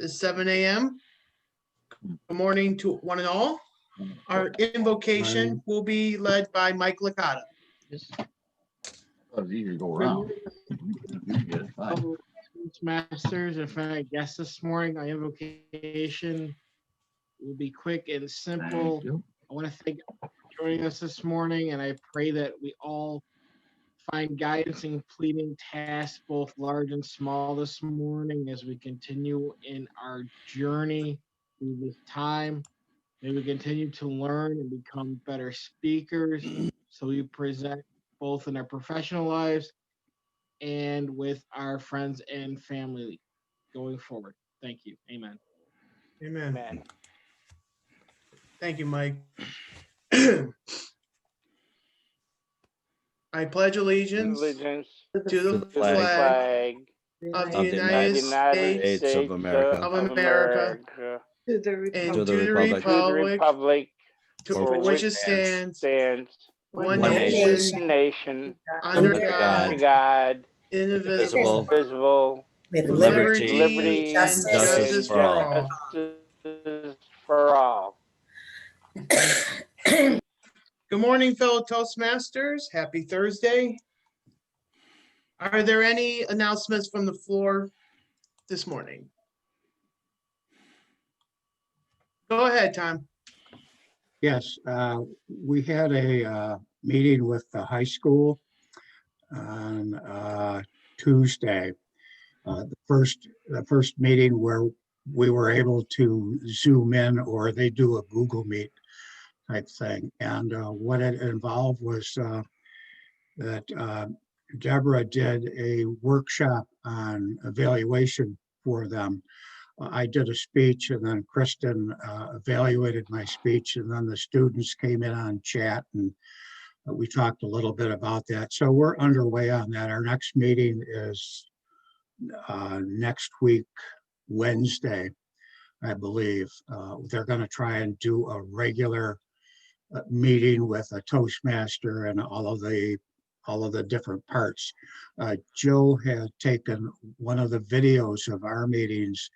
is 7 a.m. Good morning to one and all. Our invocation will be led by Mike Licata. It's easier to go around. Toastmasters, if I guess this morning, our invocation will be quick and simple. I want to thank you for joining us this morning, and I pray that we all find guidance in completing tasks, both large and small, this morning as we continue in our journey through this time. May we continue to learn and become better speakers so we present both in our professional lives and with our friends and family going forward. Thank you. Amen. Amen. Amen. Thank you, Mike. I pledge allegiance Allegiance to to the the flag flag of the of the United United States States of America. of America To the and To to the the republic. to the republic republic for which it stands, stands one one nation, nation under under God, under God, indivisible, indivisible, with with liberty, liberty and justice, justice for all. justice for all. Good morning, fellow Toastmasters. Happy Thursday. Are there any announcements from the floor this morning? Go ahead, Tom. Yes, we had a meeting with the high school on Tuesday. The first meeting where we were able to Zoom in, or they do a Google Meet type thing. And what it involved was that Deborah did a workshop on evaluation for them. I did a speech, and then Kristen evaluated my speech, and then the students came in on chat, and we talked a little bit about that. So we're underway on that. Our next meeting is next week, Wednesday, I believe. They're going to try and do a regular meeting with a Toastmaster and all of the different parts. Joe had taken one of the videos of our meetings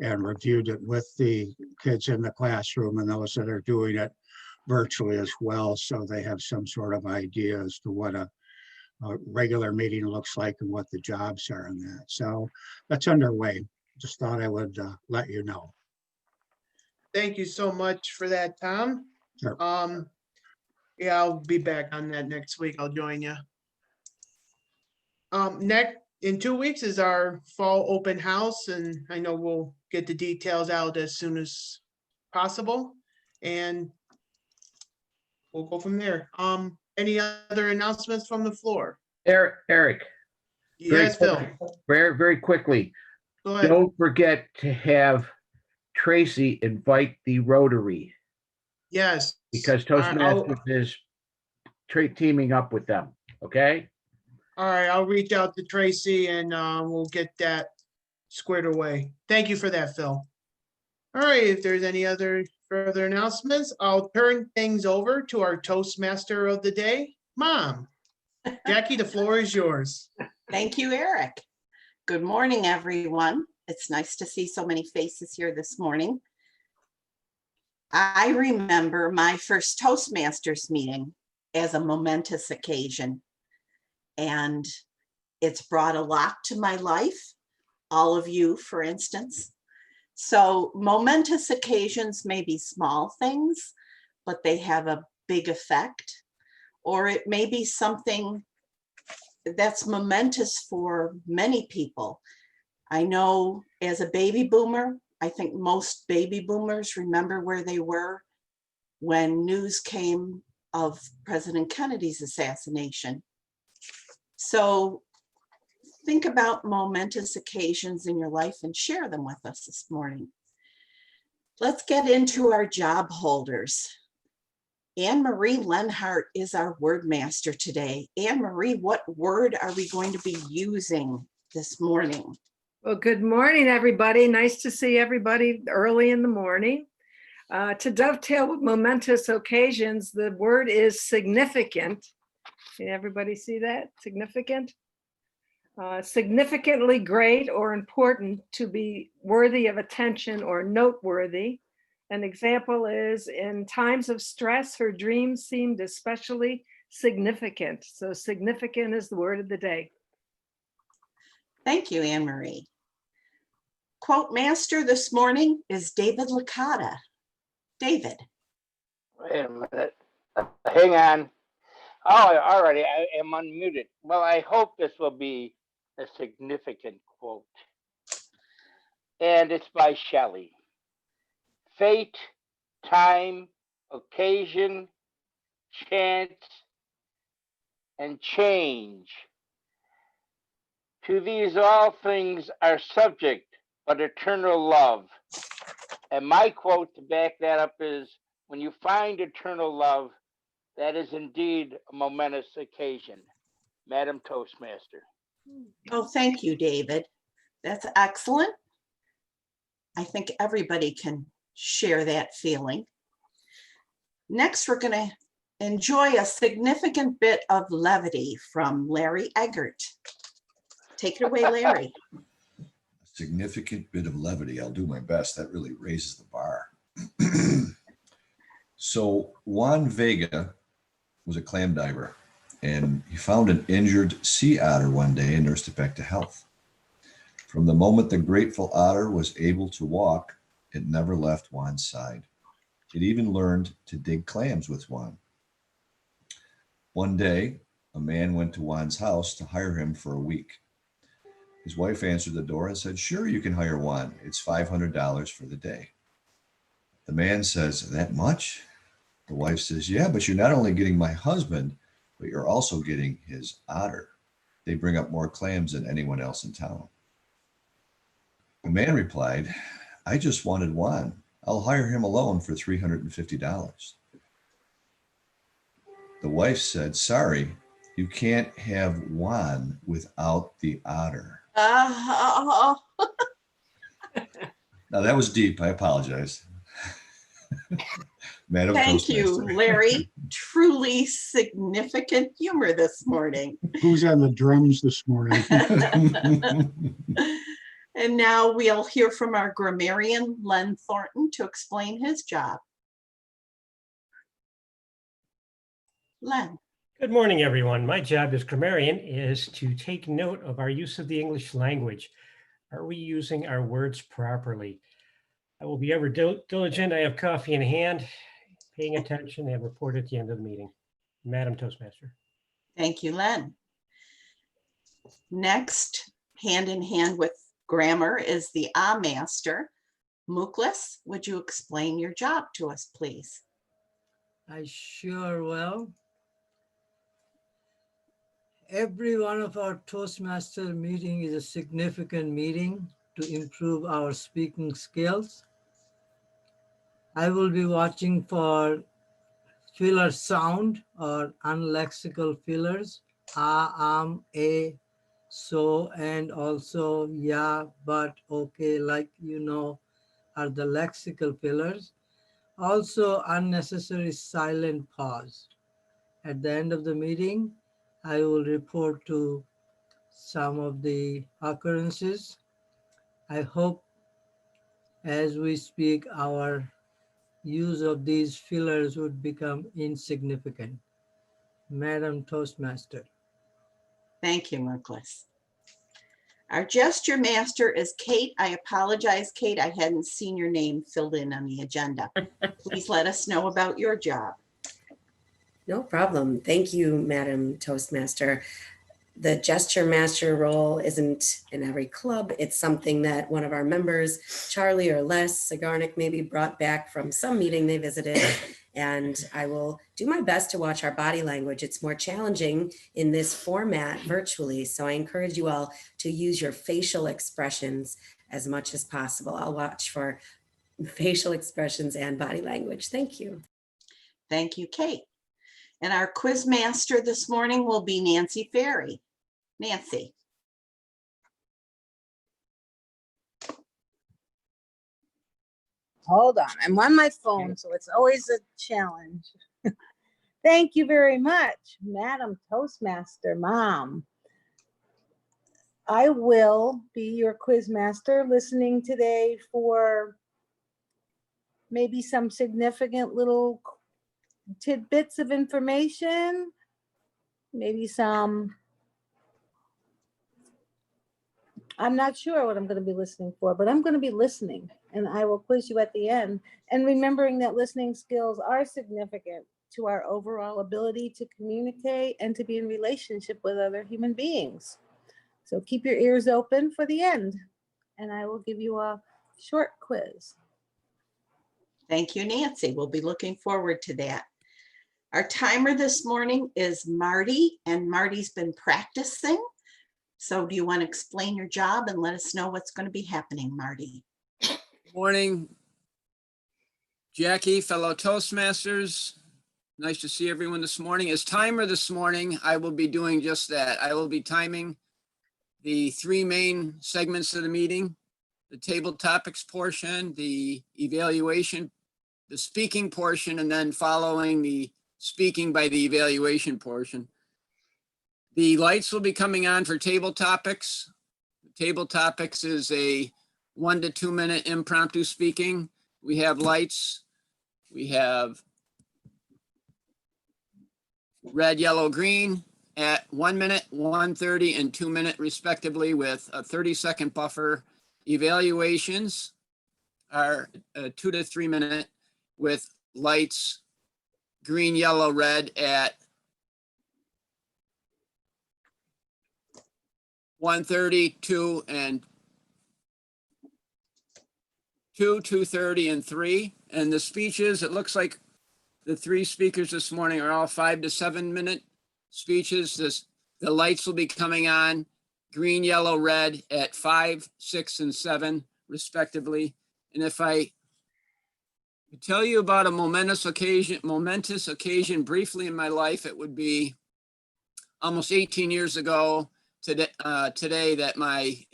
and reviewed it with the kids in the classroom and those that are doing it virtually as well, so they have some sort of idea as to what a regular meeting looks like and what the jobs are in that. So that's underway. Just thought I would let you know. Thank you so much for that, Tom. Sure. Yeah, I'll be back on that next week. I'll join you. In 2 weeks is our fall open house, and I know we'll get the details out as soon as possible, and we'll go from there. Any other announcements from the floor? Eric, Yes, Phil. very quickly, Go ahead. don't forget to have Tracy invite the Rotary, Yes. because I'll- Toastmasters is teaming up with them, okay? All right, I'll reach out to Tracy and we'll get that squared away. Thank you for that, Phil. All right, if there's any other further announcements, I'll turn things over to our Toastmaster of the day, Mom. Jackie, the floor is yours. Thank you, Eric. Good morning, everyone. It's nice to see so many faces here this morning. I remember my first Toastmasters meeting as a momentous occasion, and it's brought a lot to my life, all of you, for instance. So momentous occasions may be small things, but they have a big effect, or it may be something that's momentous for many people. I know as a baby boomer, I think most baby boomers remember where they were when news came of President Kennedy's assassination. So think about momentous occasions in your life and share them with us this morning. Let's get into our job holders. Anne-Marie Lenhart is our word master today. Anne-Marie, what word are we going to be using this morning? Well, good morning, everybody. Nice to see everybody early in the morning. To dovetail with momentous occasions, the word is significant. Can everybody see that? Significant. significantly great or important, to be worthy of attention or noteworthy. An example is, in times of stress, her dreams seemed especially significant. So significant is the word of the day. Thank you, Anne Marie. Quote master this morning is David Licata. David. Wait a minute. Hang on. Oh, already. I am unmuted. Well, I hope this will be a significant quote. And it's by Shelley. Fate, time, occasion, chance, and change. To these all things are subject, but eternal love. And my quote to back that up is, when you find eternal love, that is indeed a momentous occasion. Madam Toastmaster. Oh, thank you, David. That's excellent. I think everybody can share that feeling. Next, we're going to enjoy a significant bit of levity from Larry Eggert. Take it away, Larry. Significant bit of levity. I'll do my best. That really raises the bar. So Juan Vega was a clam diver, and he found an injured sea otter one day and nursed it back to health. From the moment the grateful otter was able to walk, it never left Juan's side. It even learned to dig clams with Juan. One day, a man went to Juan's house to hire him for a week. His wife answered the door and said, "Sure, you can hire Juan. It's $500 for the day." The man says, "That much?" The wife says, "Yeah, but you're not only getting my husband, but you're also getting his otter. They bring up more clams than anyone else in town." The man replied, "I just wanted Juan. I'll hire him alone for $350. The wife said, "Sorry, you can't have Juan without the otter." Oh, Now that was deep. I apologize. Madam thank you, Toastmaster. Larry. Truly significant humor this morning. Who's on the drums this morning? And now we'll hear from our grammarian, Len Thornton, to explain his job. Len. Good morning, everyone. My job as grammarian is to take note of our use of the English language. Are we using our words properly? I will be ever diligent. I have coffee in hand, paying attention, and report at the end of the meeting. Madam Toastmaster. Thank you, Len. Next, hand in hand with grammar, is the master. Muklas, would you explain your job to us, please? I sure will. Every one of our Toastmaster meeting is a significant meeting to improve our speaking skills. I will be watching for filler sound or unlexical fillers, a, so, and also, yeah, but, okay, like you know, are the lexical fillers. Also, unnecessary silent pause. At the end of the meeting, I will report to some of the occurrences. I hope as we speak, our use of these fillers would become insignificant. Madam Toastmaster. Thank you, Muklas. Our gesture master is Kate. I apologize, Kate. I hadn't seen your name filled in on the agenda. Please let us know about your job. No problem. Thank you, Madam Toastmaster. The gesture master role isn't in every club. It's something that one of our members, Charlie or Les Siɡ̑nifikənt, maybe brought back from some meeting they visited. And I will do my best to watch our body language. It's more challenging in this format virtually. So I encourage you all to use your facial expressions as much as possible. I'll watch for facial expressions and body language. Thank you. Thank you, Kate. And our quiz master this morning will be Nancy Ferry. Nancy. Hold on, I'm on my phone, so it's always a challenge. Thank you very much, Madam Toastmaster Mom. I will be your quiz master, listening today for maybe some significant little tidbits of information, maybe some, I'm not sure what I'm going to be listening for, but I'm going to be listening, and I will quiz you at the end. And remembering that listening skills are significant to our overall ability to communicate and to be in relationship with other human beings. So keep your ears open for the end, and I will give you a short quiz. Thank you, Nancy. We'll be looking forward to that. Our timer this morning is Marty, and Marty's been practicing. So do you want to explain your job and let us know what's going to be happening, Marty? Morning, Jackie, fellow Toastmasters. Nice to see everyone this morning. As timer this morning, I will be doing just that. I will be timing the three main segments of the meeting: the table topics portion, the evaluation, the speaking portion, and then following the speaking by the evaluation portion. The lights will be coming on for table topics. Table topics is a 1 to 2 minute impromptu speaking. We have lights. We have red, yellow, green at 1 minute, 1:30, and 2 minute respectively, with a 30-second buffer. Evaluations are 2 to 3 minute with lights green, yellow, red at 1:30, 2, and 2, 2:30, and 3. And the speeches, it looks like the three speakers this morning are all 5 to 7 minute speeches. The lights will be coming on green, yellow, red at 5, 6, and 7 respectively. And if I tell you about a momentous occasion briefly in my life, it would be almost 18 years ago today that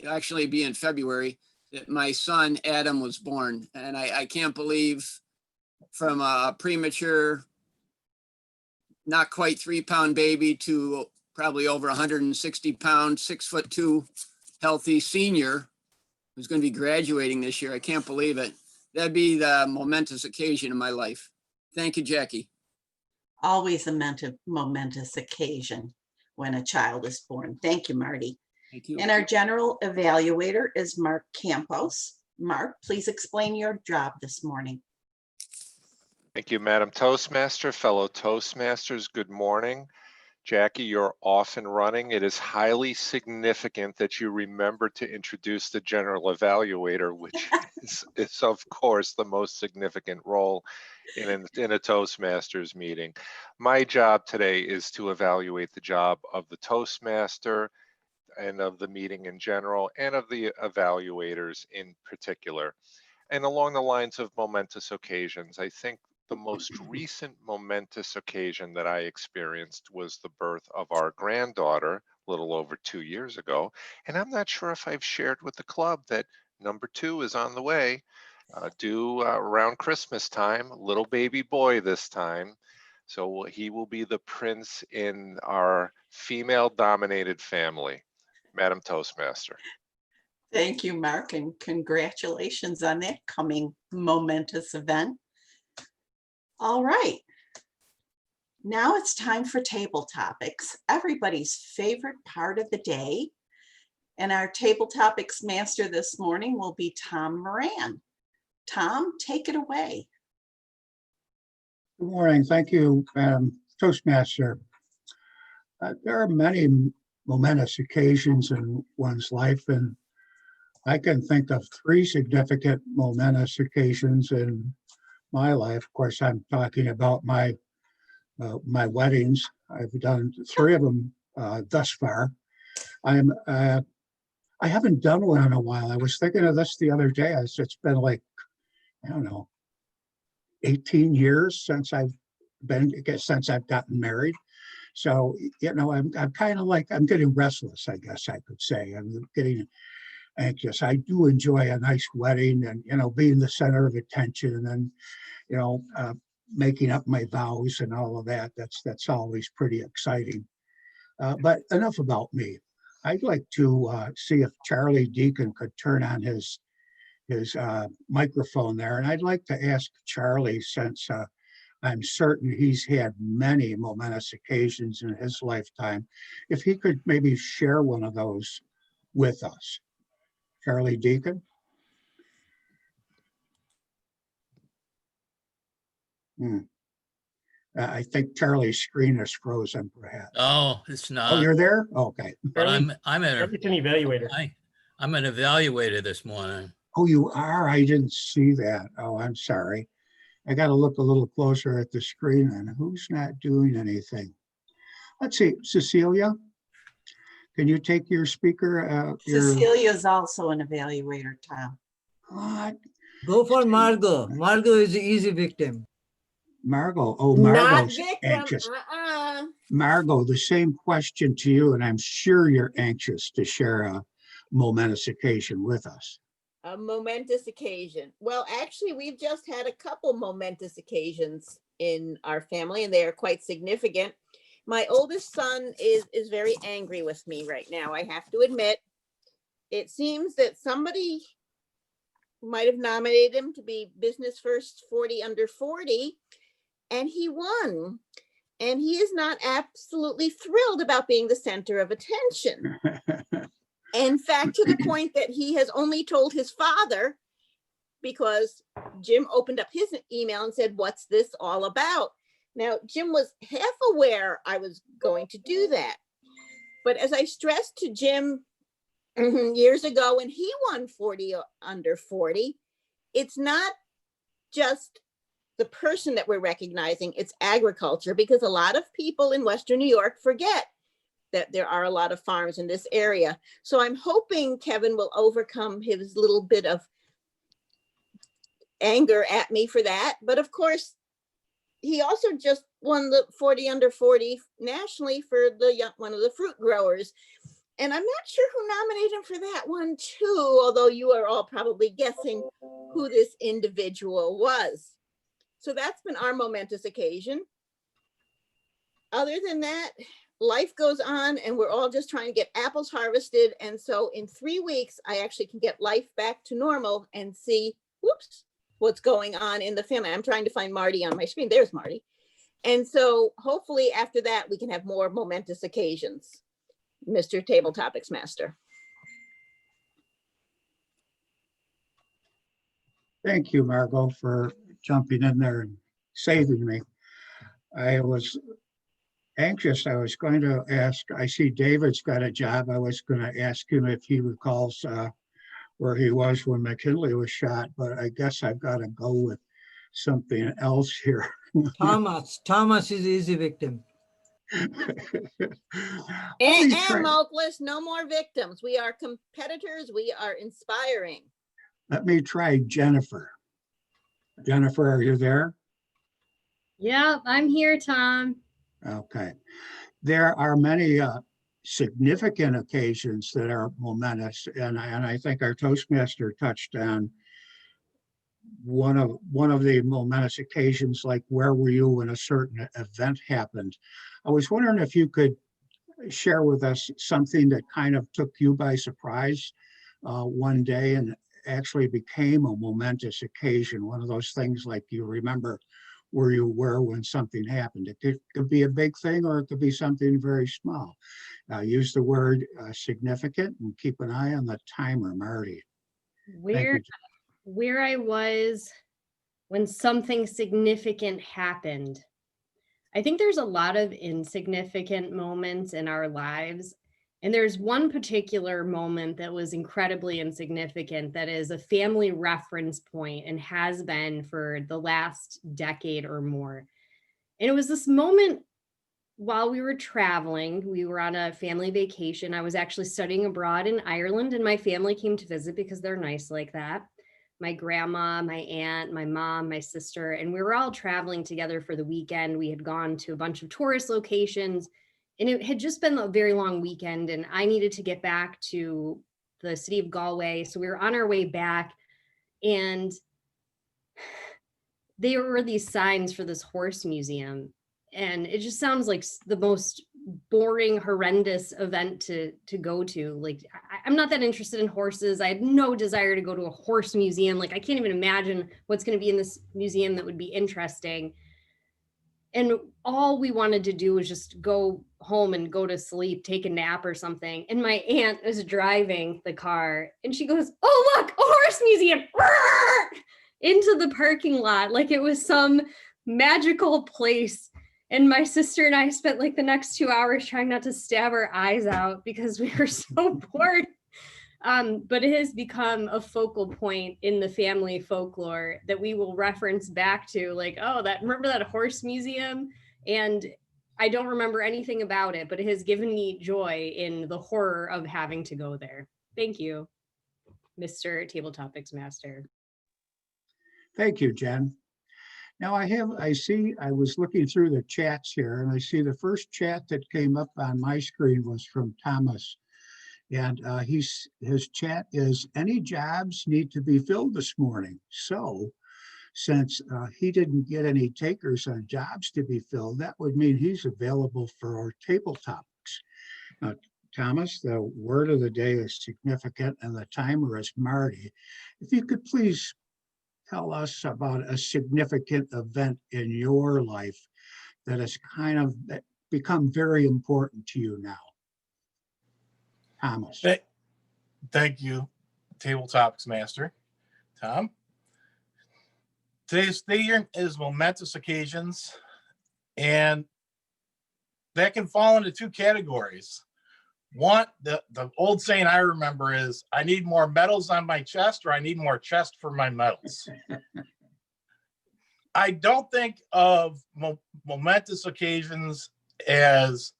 actually be in February, that my son Adam was born. And I can't believe, from a premature, not quite 3-pound baby to probably over 160 pound, 6'2" healthy senior who's going to be graduating this year. I can't believe it. That'd be the momentous occasion in my life. Thank you, Jackie. Always a momentous occasion when a child is born. Thank you, Marty. Thank you. And our general evaluator is Mark Campos. Mark, please explain your job this morning. Thank you, Madam Toastmaster. Fellow Toastmasters, good morning. Jackie, you're off and running. It is highly significant that you remember to introduce the general evaluator, which is of course the most significant role in a Toastmasters meeting. My job today is to evaluate the job of the Toastmaster and of the meeting in general, and of the evaluators in particular. And along the lines of momentous occasions, I think the most recent momentous occasion that I experienced was the birth of our granddaughter a little over 2 years ago. And I'm not sure if I've shared with the club that number 2 is on the way, due around Christmas time, little baby boy this time. So he will be the prince in our female-dominated family. Madam Toastmaster. Thank you, Mark, and congratulations on that coming momentous event. All right. Now it's time for table topics, everybody's favorite part of the day. And our table topics master this morning will be Tom Moran. Tom, take it away. Good morning. Thank you, Toastmaster. There are many momentous occasions in one's life, and I can think of 3 significant momentous occasions in my life. Of course, I'm talking about my weddings. I've done 3 of them thus far. I haven't done one in a while. I was thinking of this the other day. It's been like, I don't know, 18 years since I've gotten married. So, you know, I'm kind of like, I'm getting restless, I guess I could say. I'm getting anxious. I do enjoy a nice wedding and, you know, being the center of attention and, you know, making up my vows and all of that. That's always pretty exciting. But enough about me. I'd like to see if Charlie Deacon could turn on his microphone there. And I'd like to ask Charlie, since I'm certain he's had many momentous occasions in his lifetime, if he could maybe share one of those with us. Charlie Deacon? I think Charlie's screen is frozen, perhaps. Oh, it's Oh, not. you're there? Okay. But I'm an evaluator. I'm an evaluator this morning. Oh, you are? I didn't see that. Oh, I'm sorry. I got to look a little closer at the screen and who's not doing anything. Let's see, Cecilia, can you take your speaker? Cecilia's also an evaluator, Tom. What? Go for Margot. Margot is the easy victim. Margot, oh, Not Margot's Vikram. anxious. Margot, the same question to you, and I'm sure you're anxious to share a momentous occasion with us. A momentous occasion. Well, actually, we've just had a couple momentous occasions in our family, and they are quite significant. My oldest son is very angry with me right now, I have to admit. It seems that somebody might have nominated him to be Business First 40 Under 40, and he won. And he is not absolutely thrilled about being the center of attention. In fact, to the point that he has only told his father, because Jim opened up his email and said, "What's this all about?" Now, Jim was half aware I was going to do that. But as I stressed to Jim years ago when he won 40 Under 40, it's not just the person that we're recognizing, it's agriculture, because a lot of people in Western New York forget that there are a lot of farms in this area. So I'm hoping Kevin will overcome his little bit of anger at me for that. But of course, he also just won the 40 Under 40 nationally for one of the fruit growers. And I'm not sure who nominated him for that one too, although you are all probably guessing who this individual was. So that's been our momentous occasion. Other than that, life goes on and we're all just trying to get apples harvested. And so in 3 weeks, I actually can get life back to normal and see, whoops, what's going on in the family. I'm trying to find Marty on my screen. There's Marty. And so hopefully after that, we can have more momentous occasions. Mr. Table Topics Master. Thank you, Margot, for jumping in there and saving me. I was anxious. I was going to ask, I see David's got a job. I was going to ask him if he recalls where he was when McKinley was shot, but I guess I've got to go with something else here. Thomas is the easy victim. And Mokeless, no more victims. We are competitors. We are inspiring. Let me try Jennifer. Jennifer, are you there? Yeah, I'm here, Tom. Okay. There are many significant occasions that are momentous, and I think our Toastmaster touched on one of the momentous occasions, like where were you when a certain event happened. I was wondering if you could share with us something that kind of took you by surprise one day and actually became a momentous occasion, one of those things like you remember where you were when something happened. It could be a big thing or it could be something very small. Use the word significant and keep an eye on the timer, Marty. Where I was when something significant happened. I think there's a lot of insignificant moments in our lives. And there's one particular moment that was incredibly insignificant that is a family reference point and has been for the last decade or more. And it was this moment while we were traveling. We were on a family vacation. I was actually studying abroad in Ireland, and my family came to visit because they're nice like that. My grandma, my aunt, my mom, my sister, and we were all traveling together for the weekend. We had gone to a bunch of tourist locations, and it had just been a very long weekend, and I needed to get back to the city of Galway. So we were on our way back, and there were these signs for this horse museum. And it just sounds like the most boring, horrendous event to go to. Like, I'm not that interested in horses. I have no desire to go to a horse museum. Like, I can't even imagine what's going to be in this museum that would be interesting. And all we wanted to do was just go home and go to sleep, take a nap or something. And my aunt was driving the car and she goes, "Oh, look, a horse museum," into the parking lot like it was some magical place. And my sister and I spent like the next 2 hours trying not to stab our eyes out because we were so bored. But it has become a focal point in the family folklore that we will reference back to, like, oh, remember that horse museum? And I don't remember anything about it, but it has given me joy in the horror of having to go there. Thank you, Mr. Table Topics Master. Thank you, Jen. Now I was looking through the chats here and I see the first chat that came up on my screen was from Thomas. And his chat is, any jobs need to be filled this morning. So since he didn't get any takers on jobs to be filled, that would mean he's available for our table topics. Thomas, the word of the day is significant and the timer is Marty. If you could please tell us about a significant event in your life that has kind of become very important to you now. Thomas. Thank you, Table Topics Master Tom. Today's theme is momentous occasions, and that can fall into two categories. One, the old saying I remember is, I need more medals on my chest, or I need more chest for my medals. I don't think of momentous occasions as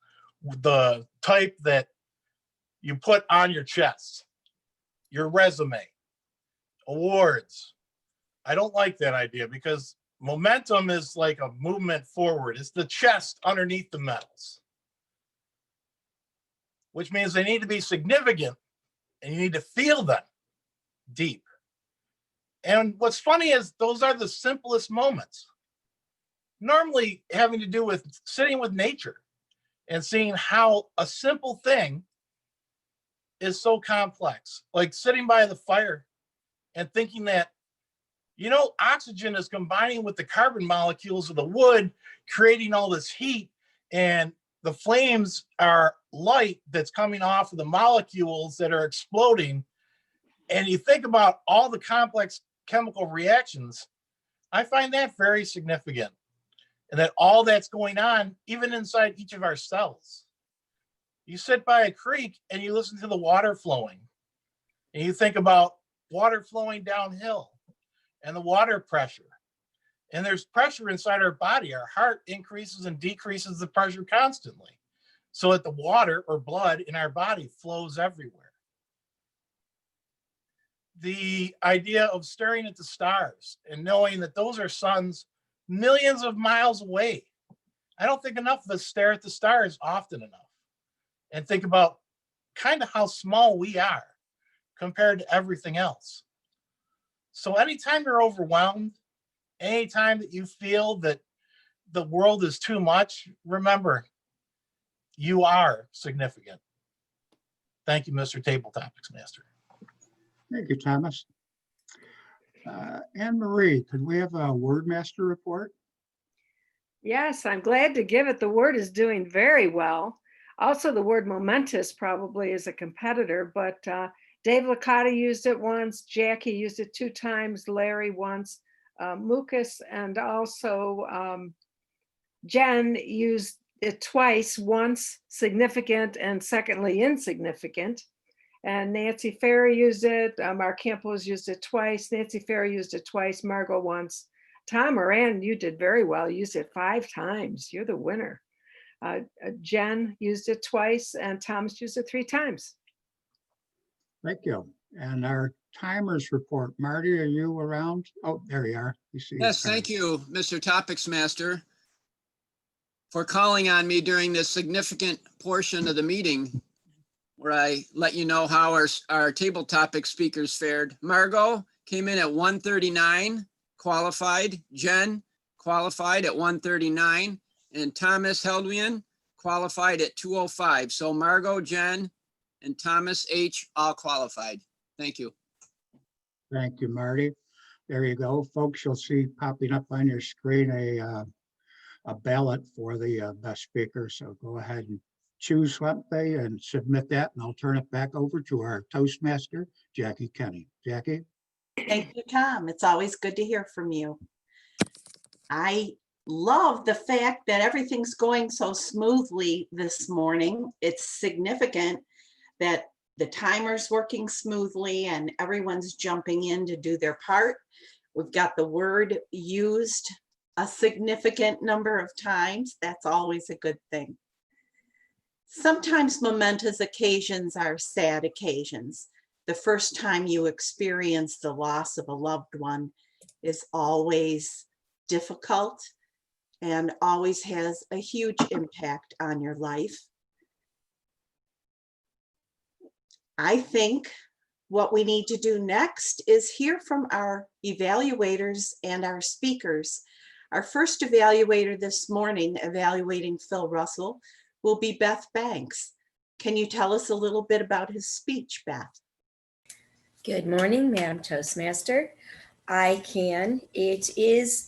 the type that you put on your chest, your resume, awards. I don't like that idea because momentum is like a movement forward. It's the chest underneath the medals, which means they need to be significant and you need to feel them deep. And what's funny is those are the simplest moments, normally having to do with sitting with nature and seeing how a simple thing is so complex, like sitting by the fire and thinking that, oxygen is combining with the carbon molecules of the wood, creating all this heat, and the flames are light that's coming off of the molecules that are exploding. And you think about all the complex chemical reactions, I find that very significant. And that all that's going on, even inside each of our cells. You sit by a creek and you listen to the water flowing. And you think about water flowing downhill and the water pressure. And there's pressure inside our body. Our heart increases and decreases the pressure constantly, so that the water or blood in our body flows everywhere. The idea of staring at the stars and knowing that those are suns millions of miles away. I don't think enough of us stare at the stars often enough and think about kind of how small we are compared to everything else. So anytime you're overwhelmed, anytime that you feel that the world is too much, remember, you are significant. Thank you, Mr. Table Topics Master. Thank you, Thomas. Anne Marie, could we have a word master report? Yes, I'm glad to give it. The word is doing very well. Also, the word momentous probably is a competitor, but Dave Licata used it once, Jackie used it 2 times, Larry once, Mucus, and also Jen used it twice, once significant and secondly insignificant. And Nancy Ferry used it, Mark Campos used it twice, Nancy Ferry used it twice, Margot once. Tom Moran, you did very well, you used it 5 times, you're the winner. Jen used it twice and Thomas used it 3 times. Thank you. And our timers report. Marty, are you around? Oh, there you are. Yes, thank you, Mr. Topics Master, for calling on me during this significant portion of the meeting where I let you know how our table topic speakers fared. Margot came in at 139, qualified. Jen qualified at 139, and Thomas Heldwein qualified at 2:05. So Margot, Jen, and Thomas H. all qualified. Thank you. Thank you, Marty. There you go, folks. You'll see popping up on your screen a ballot for the best speaker. So go ahead and choose something and submit that, and I'll turn it back over to our Toastmaster, Jackie Kenney. Jackie? Thank you, Tom. It's always good to hear from you. I love the fact that everything's going so smoothly this morning. It's significant that the timer's working smoothly and everyone's jumping in to do their part. We've got the word used a significant number of times. That's always a good thing. Sometimes momentous occasions are sad occasions. The first time you experience the loss of a loved one is always difficult and always has a huge impact on your life. I think what we need to do next is hear from our evaluators and our speakers. Our first evaluator this morning, evaluating Phil Russell, will be Beth Banks. Can you tell us a little bit about his speech, Beth? Good morning, Madam Toastmaster. I can. It is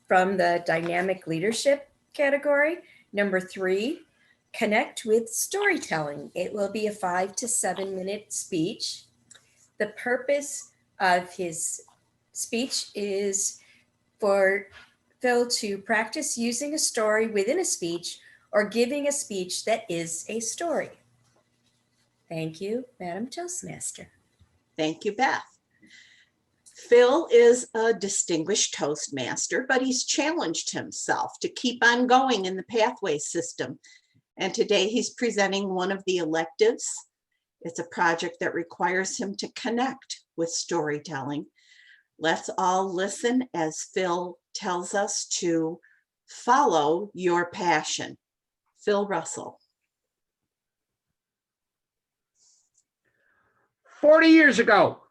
from the dynamic leadership category. Number 3, connect with storytelling. It will be a 5 to 7 minute speech. The purpose of his speech is for Phil to practice using a story within a speech or giving a speech that is a story. Thank you, Madam Toastmaster. Thank you, Beth. Phil is a distinguished Toastmaster, but he's challenged himself to keep on going in the pathway system. And today he's presenting one of the electives. It's a project that requires him to connect with storytelling. Let's all listen as Phil tells us to follow your passion. Phil Russell. 40 years ago,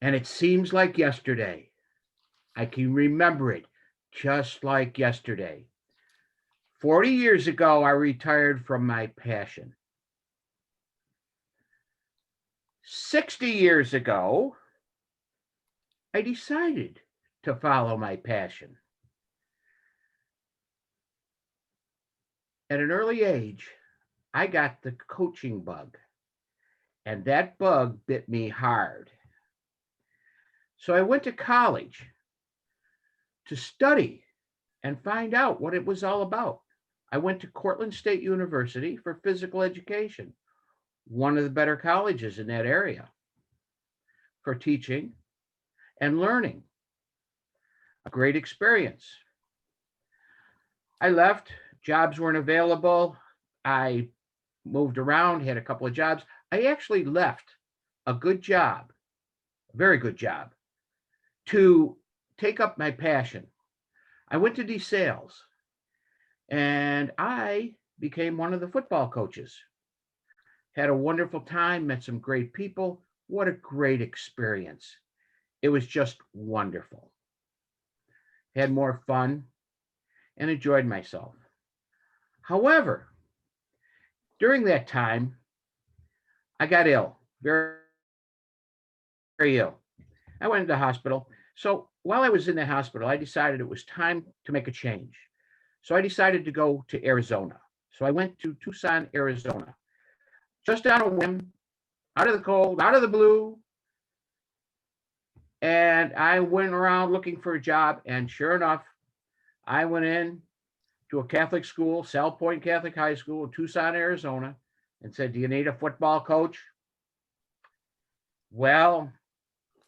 and it seems like yesterday. I can remember it just like yesterday. 40 years ago, I retired from my passion. 60 years ago, I decided to follow my passion. At an early age, I got the coaching bug, and that bug bit me hard. So I went to college to study and find out what it was all about. I went to Cortland State University for physical education, one of the better colleges in that area, for teaching and learning. A great experience. I left, jobs weren't available. I moved around, had a couple of jobs. I actually left a good job, a very good job, to take up my passion. I went to DeSales and I became one of the football coaches. Had a wonderful time, met some great people. What a great experience. It was just wonderful. Had more fun and enjoyed myself. However, during that time, I got ill, very, very ill. I went into the hospital. So while I was in the hospital, I decided it was time to make a change. So I decided to go to Arizona. So I went to Tucson, Arizona, just on a whim, out of the cold, out of the blue. And I went around looking for a job. And sure enough, I went in to a Catholic school, Sal Point Catholic High School in Tucson, Arizona, and said, "Do you need a football coach?" Well,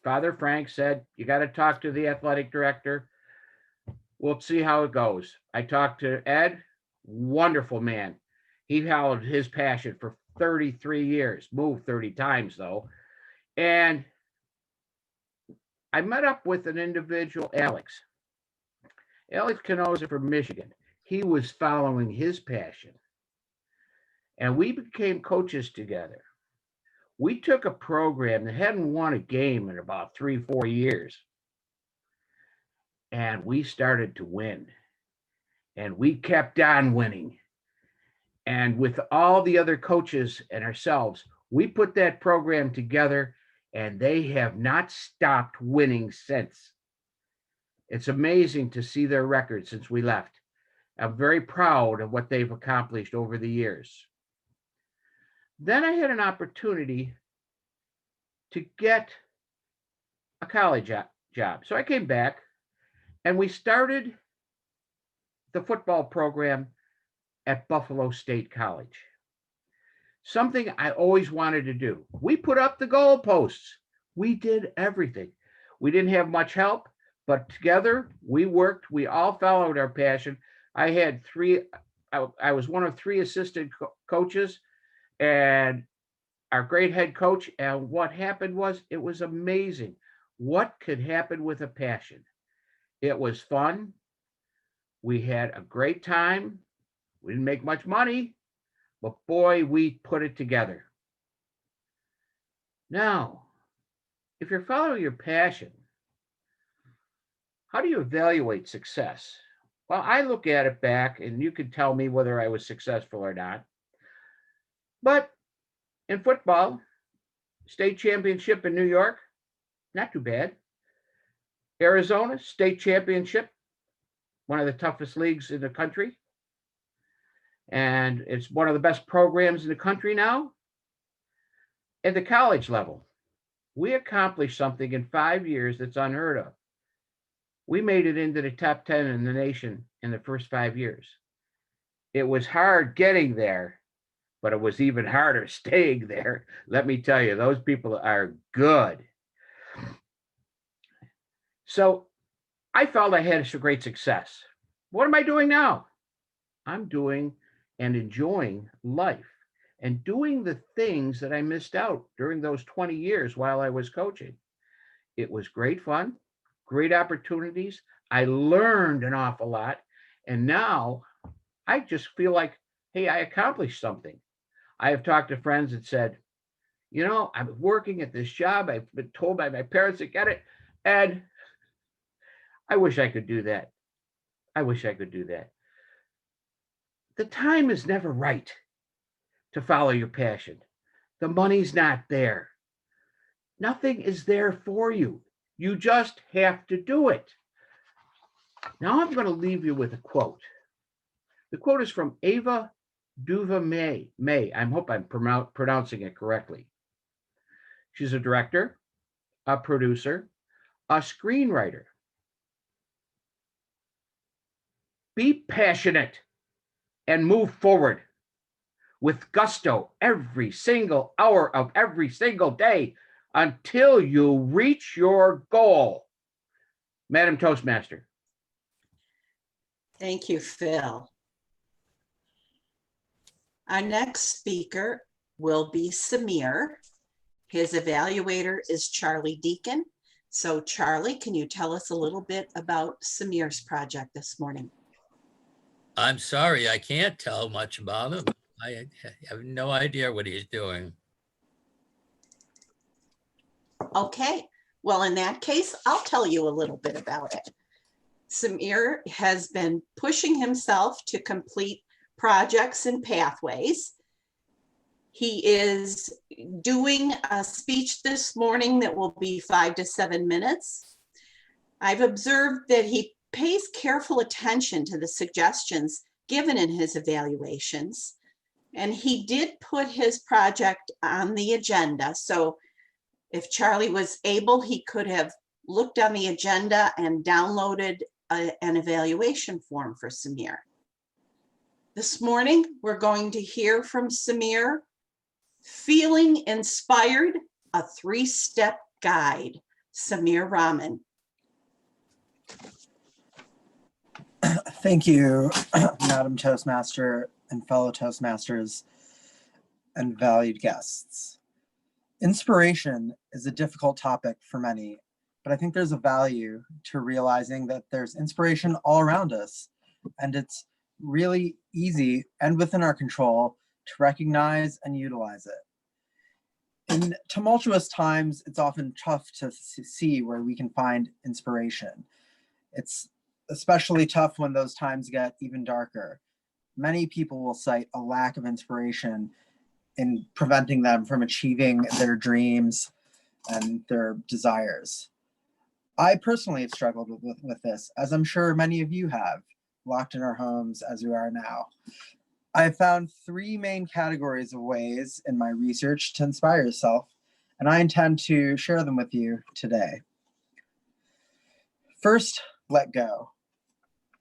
Father Frank said, "You got to talk to the athletic director. We'll see how it goes." I talked to Ed, wonderful man. He followed his passion for 33 years, moved 30 times though. And I met up with an individual, Alex Canosa from Michigan. He was following his passion. And we became coaches together. We took a program that hadn't won a game in about 3-4 years. and we started to win. And we kept on winning. And with all the other coaches and ourselves, we put that program together, and they have not stopped winning since. It's amazing to see their record since we left. I'm very proud of what they've accomplished over the years. Then I had an opportunity to get a college job. So I came back, and we started the football program at Buffalo State College. Something I always wanted to do. We put up the goalposts. We did everything. We didn't have much help, but together we worked. We all followed our passion. I had I was one of 3 assistant coaches and our great head coach. And what happened was, it was amazing what could happen with a passion. It was fun. We had a great time. We didn't make much money, but boy, we put it together. Now, if you're following your passion, how do you evaluate success? Well, I look at it back, and you can tell me whether I was successful or not. But in football, state championship in New York, not too bad. Arizona, state championship, one of the toughest leagues in the country. And it's one of the best programs in the country now. At the college level, we accomplished something in 5 years that's unheard of. We made it into the top 10 in the nation in the first 5 years. It was hard getting there, but it was even harder staying there. Let me tell you, those people are good. So I felt I had some great success. What am I doing now? I'm doing and enjoying life and doing the things that I missed out during those 20 years while I was coaching. It was great fun, great opportunities. I learned an awful lot. And now I just feel like, hey, I accomplished something. I have talked to friends that said, you know, I'm working at this job. I've been told by my parents to get it. And I wish I could do that. I wish I could do that. The time is never right to follow your passion. The money's not there. Nothing is there for you. You just have to do it. Now I'm going to leave you with a quote. The quote is from Ava DuVernay. I hope I'm pronouncing it correctly. She's a director, a producer, a screenwriter. Be passionate and move forward with gusto every single hour of every single day until you reach your goal. Madam Toastmaster. Thank you, Phil. Our next speaker will be Saamir. His evaluator is Charlie Deacon. So Charlie, can you tell us a little bit about Saamir's project this morning? I'm sorry, I can't tell much about him. I have no idea what he's doing. Okay, well, in that case, I'll tell you a little bit about it. Saamir has been pushing himself to complete projects and pathways. He is doing a speech this morning that will be 5 to 7 minutes. I've observed that he pays careful attention to the suggestions given in his evaluations, and he did put his project on the agenda. So if Charlie was able, he could have looked on the agenda and downloaded an evaluation form for Saamir. This morning, we're going to hear from Saamir, Feeling Inspired, a 3-step guide. Saamir Rahman. Thank you, Madam Toastmaster and fellow Toastmasters and valued guests. Inspiration is a difficult topic for many, but I think there's a value to realizing that there's inspiration all around us, and it's really easy and within our control to recognize and utilize it. In tumultuous times, it's often tough to see where we can find inspiration. It's especially tough when those times get even darker. Many people will cite a lack of inspiration in preventing them from achieving their dreams and their desires. I personally have struggled with this, as I'm sure many of you have, locked in our homes as we are now. I have found three main categories of ways in my research to inspire yourself, and I intend to share them with you today. First, let go.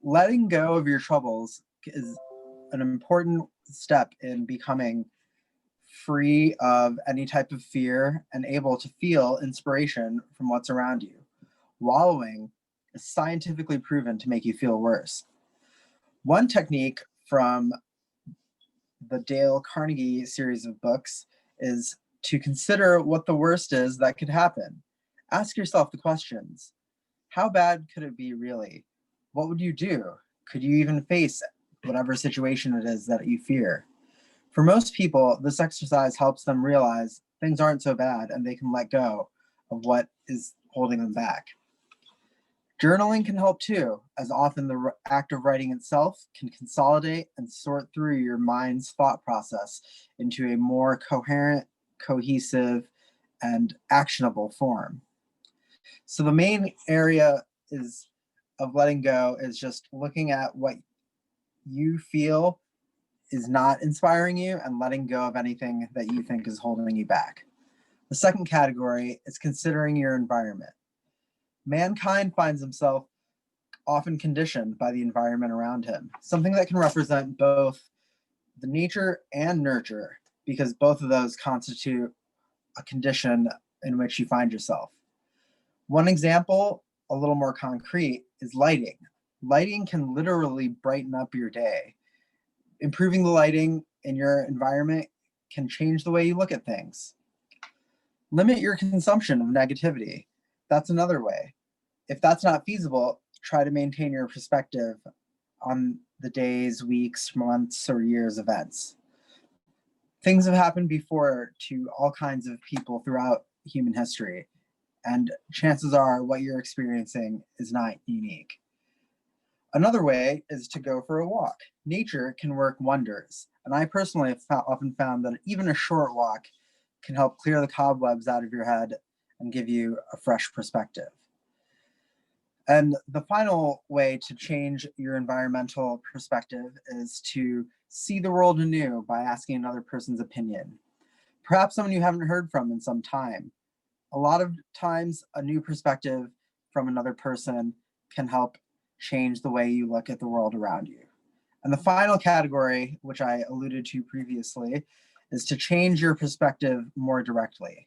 Letting go of your troubles is an important step in becoming free of any type of fear and able to feel inspiration from what's around you. Wallowing is scientifically proven to make you feel worse. One technique from the Dale Carnegie series of books is to consider what the worst is that could happen. Ask yourself the questions. How bad could it be really? What would you do? Could you even face whatever situation it is that you fear? For most people, this exercise helps them realize things aren't so bad and they can let go of what is holding them back. Journaling can help too, as often the act of writing itself can consolidate and sort through your mind's thought process into a more coherent, cohesive, and actionable form. So the main area of letting go is just looking at what you feel is not inspiring you and letting go of anything that you think is holding you back. The second category is considering your environment. Mankind finds himself often conditioned by the environment around him, something that can represent both the nature and nurture, because both of those constitute a condition in which you find yourself. One example, a little more concrete, is lighting. Lighting can literally brighten up your day. Improving the lighting in your environment can change the way you look at things. Limit your consumption of negativity. That's another way. If that's not feasible, try to maintain your perspective on the days, weeks, months, or years events. Things have happened before to all kinds of people throughout human history, and chances are what you're experiencing is not unique. Another way is to go for a walk. Nature can work wonders, and I personally have often found that even a short walk can help clear the cobwebs out of your head and give you a fresh perspective. And the final way to change your environmental perspective is to see the world anew by asking another person's opinion. Perhaps someone you haven't heard from in some time. A lot of times, a new perspective from another person can help change the way you look at the world around you. And the final category, which I alluded to previously, is to change your perspective more directly.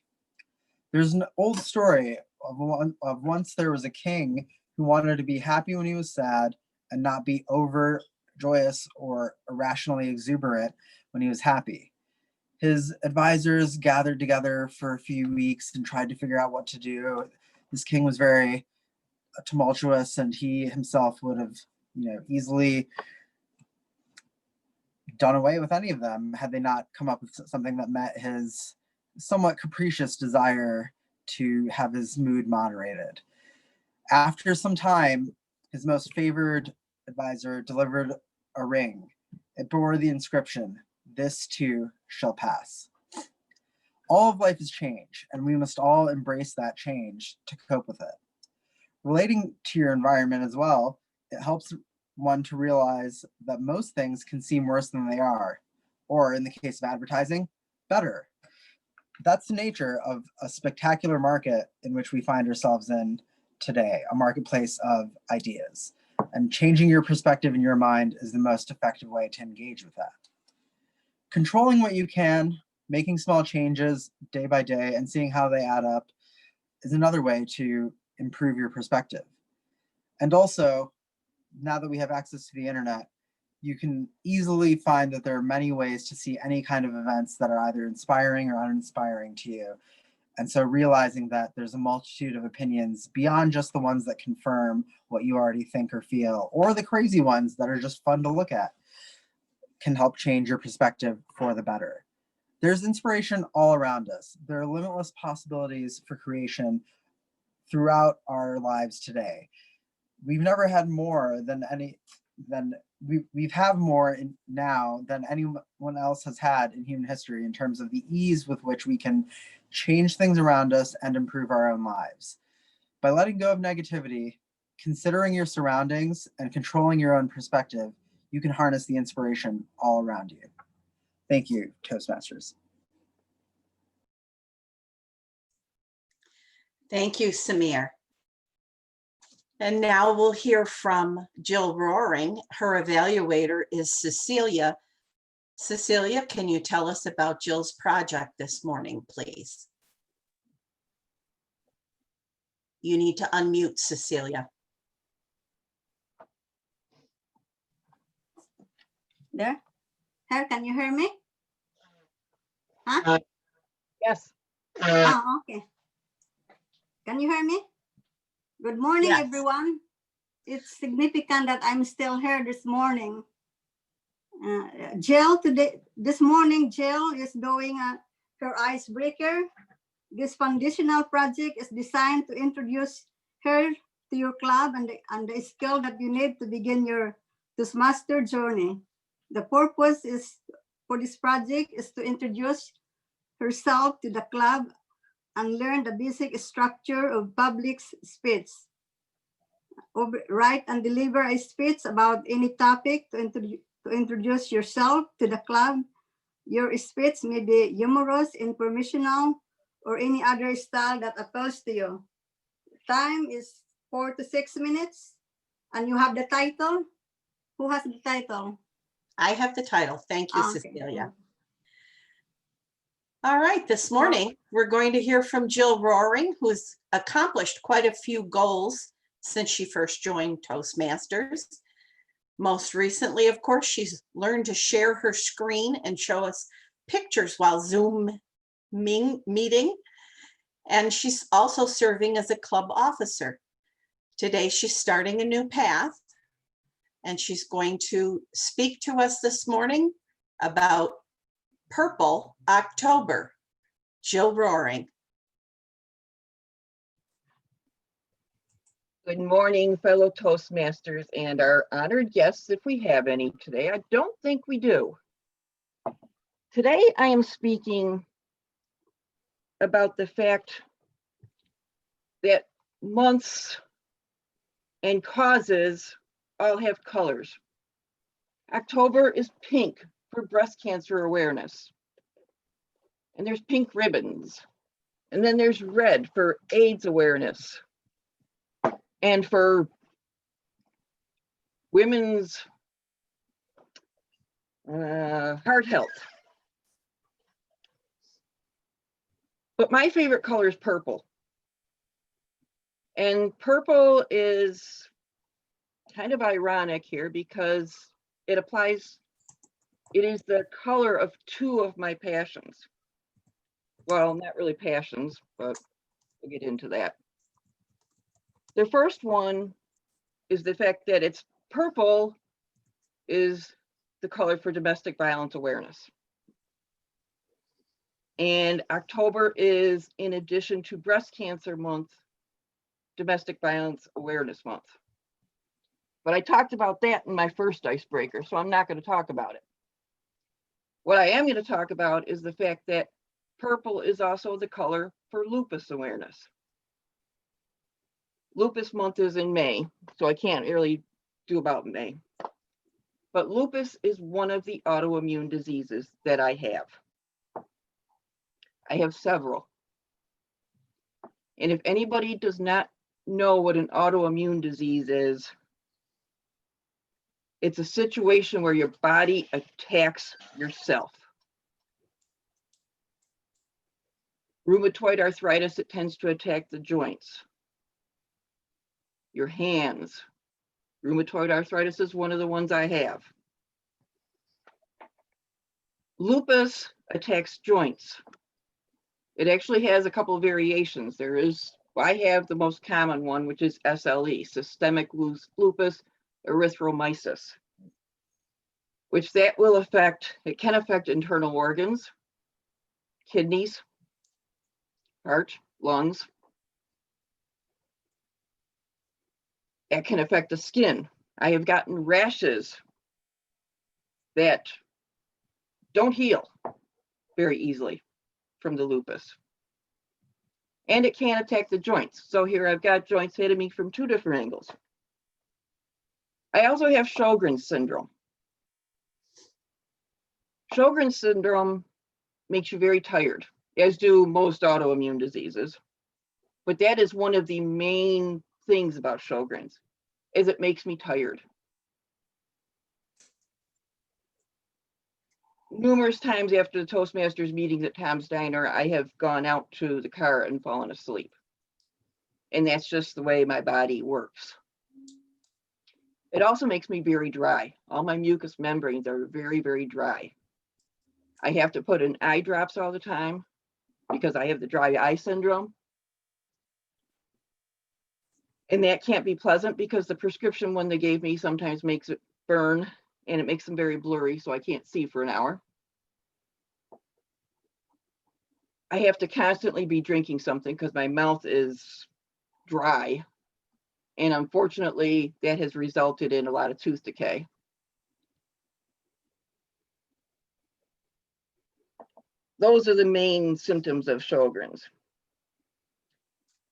There's an old story of once there was a king who wanted to be happy when he was sad and not be overjoyous or irrationally exuberant when he was happy. His advisors gathered together for a few weeks and tried to figure out what to do. This king was very tumultuous, and he himself would have, easily done away with any of them had they not come up with something that met his somewhat capricious desire to have his mood moderated. After some time, his most favored advisor delivered a ring. It bore the inscription, "This too shall pass." All of life is change, and we must all embrace that change to cope with it. Relating to your environment as well, it helps one to realize that most things can seem worse than they are, or in the case of advertising, better. That's the nature of a spectacular market in which we find ourselves in today, a marketplace of ideas. And changing your perspective in your mind is the most effective way to engage with that. Controlling what you can, making small changes day by day, and seeing how they add up is another way to improve your perspective. And also, now that we have access to the internet, you can easily find that there are many ways to see any kind of events that are either inspiring or uninspiring to you. And so realizing that there's a multitude of opinions beyond just the ones that confirm what you already think or feel, or the crazy ones that are just fun to look at, can help change your perspective for the better. There's inspiration all around us. There are limitless possibilities for creation throughout our lives today. we've never had more than we've have more now than anyone else has had in human history in terms of the ease with which we can change things around us and improve our own lives. By letting go of negativity, considering your surroundings, and controlling your own perspective, you can harness the inspiration all around you. Thank you, Toastmasters. Thank you, Saamir. And now we'll hear from Jill Roaring. Her evaluator is Cecilia. Cecilia, can you tell us about Jill's project this morning, please? You need to unmute, Cecilia. There? How can you hear me? Huh? Yes. Oh, okay. Can you hear me? Good morning, Yes. everyone. It's significant that I'm still here this morning. Jill, this morning, Jill is doing her icebreaker. This foundational project is designed to introduce her to your club and the skill that you need to begin your Toastmaster journey. The purpose for this project is to introduce herself to the club and learn the basic structure of public speech. Write and deliver a speech about any topic to introduce yourself to the club. Your speech may be humorous, informational, or any other style that appeals to you. Time is 4 to 6 minutes, and you have the title. Who has the title? I have the title. Thank you, Okay. Cecilia. All right, this morning, we're going to hear from Jill Roaring, who's accomplished quite a few goals since she first joined Toastmasters. Most recently, of course, she's learned to share her screen and show us pictures while Zoom meeting. And she's also serving as a club officer. Today, she's starting a new path, and she's going to speak to us this morning about Purple October. Jill Roaring. Good morning, fellow Toastmasters and our honored guests, if we have any today. I don't think we do. Today, I am speaking about the fact that months and causes all have colors. October is pink for breast cancer awareness. And there's pink ribbons. And then there's red for AIDS awareness. And for women's heart health. But my favorite color is purple. And purple is kind of ironic here because it is the color of two of my passions. Well, not really passions, but we'll get into that. The first one is the fact that it's purple is the color for domestic violence awareness. And October is, in addition to Breast Cancer Month, Domestic Violence Awareness Month. But I talked about that in my first icebreaker, so I'm not going to talk about it. What I am going to talk about is the fact that purple is also the color for lupus awareness. Lupus month is in May, so I can't really do about May. But lupus is one of the autoimmune diseases that I have. I have several. And if anybody does not know what an autoimmune disease is, it's a situation where your body attacks yourself. Rheumatoid arthritis, it tends to attack the joints. Your hands. Rheumatoid arthritis is one of the ones I have. Lupus attacks joints. It actually has a couple of variations. I have the most common one, which is SLE, systemic lupus erythromyces, which it can affect internal organs, kidneys, heart, lungs. It can affect the skin. I have gotten rashes that don't heal very easily from the lupus. And it can attack the joints. So here I've got joints hitting me from 2 different angles. I also have Sjogren's syndrome. Sjogren's syndrome makes you very tired, as do most autoimmune diseases. But that is one of the main things about Sjogren's, is it makes me tired. Numerous times after the Toastmasters meetings at Tom's Diner, I have gone out to the car and fallen asleep. And that's just the way my body works. It also makes me very dry. All my mucous membranes are very, very dry. I have to put in eye drops all the time because I have the dry eye syndrome. And that can't be pleasant because the prescription one they gave me sometimes makes it burn and it makes them very blurry, so I can't see for an hour. I have to constantly be drinking something because my mouth is dry. And unfortunately, that has resulted in a lot of tooth decay. Those are the main symptoms of Sjogren's.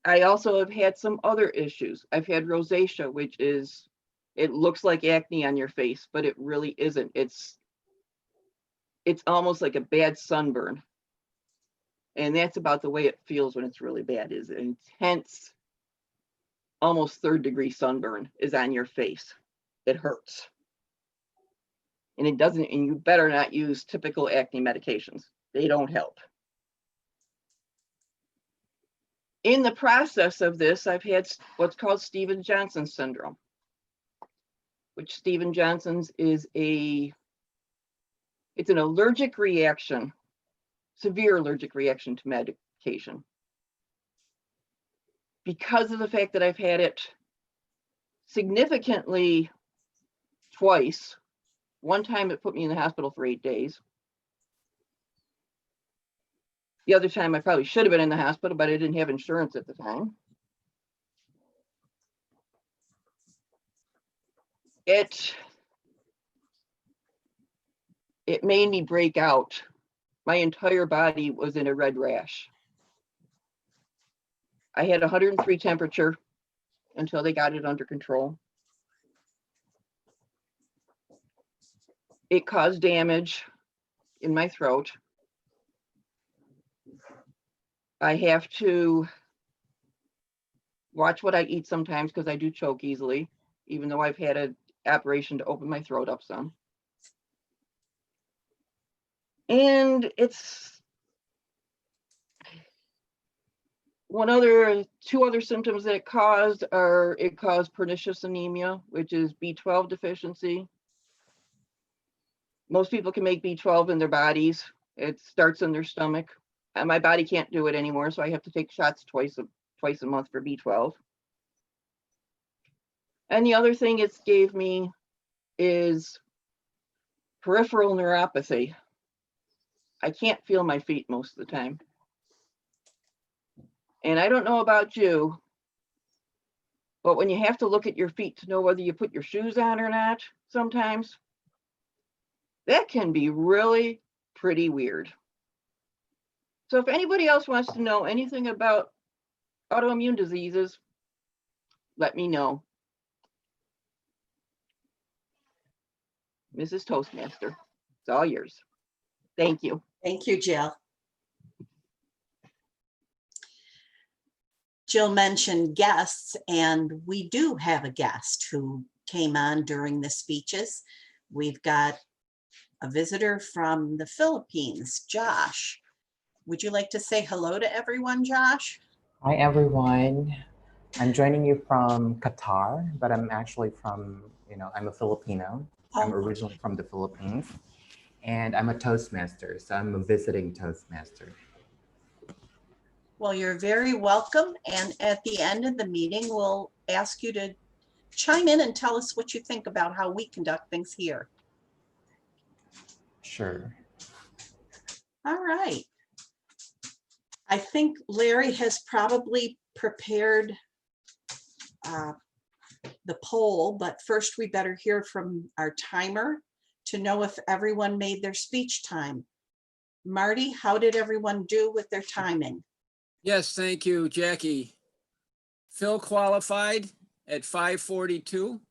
I also have had some other issues. I've had rosacea, which is, it looks like acne on your face, but it really isn't. It's almost like a bad sunburn. And that's about the way it feels when it's really bad, is intense, almost 3rd-degree sunburn is on your face. It hurts. And it doesn't, and you better not use typical acne medications. They don't help. In the process of this, I've had what's called Stevens-Johnson syndrome, which Stevens-Johnson's is it's an allergic reaction, severe allergic reaction to medication. Because of the fact that I've had it significantly twice, one time it put me in the hospital for 8 days. The other time I probably should have been in the hospital, but I didn't have insurance at the time. It made me break out. My entire body was in a red rash. I had 103 temperature until they got it under control. It caused damage in my throat. I have to watch what I eat sometimes because I do choke easily, even though I've had an operation to open my throat up some. And it's two other symptoms that it caused pernicious anemia, which is B12 deficiency. Most people can make B12 in their bodies. It starts in their stomach. And my body can't do it anymore, so I have to take shots twice a month for B12. And the other thing it's gave me is peripheral neuropathy. I can't feel my feet most of the time. And I don't know about you, but when you have to look at your feet to know whether you put your shoes on or not, sometimes, that can be really pretty weird. So if anybody else wants to know anything about autoimmune diseases, let me know. Mrs. Toastmaster, it's all yours. Thank you. Thank you, Jill. Jill mentioned guests, and we do have a guest who came on during the speeches. We've got a visitor from the Philippines, Josh. Would you like to say hello to everyone, Josh? Hi, everyone. I'm joining you from Qatar, but I'm actually from, I'm a Filipino. I'm originally from the Philippines, and I'm a Toastmaster, so I'm a visiting Toastmaster. Well, you're very welcome. And at the end of the meeting, we'll ask you to chime in and tell us what you think about how we conduct things here. Sure. All right. I think Larry has probably prepared the poll, but first we better hear from our timer to know if everyone made their speech time. Marty, how did everyone do with their timing? Yes, thank you, Jackie. Phil qualified at 5:42.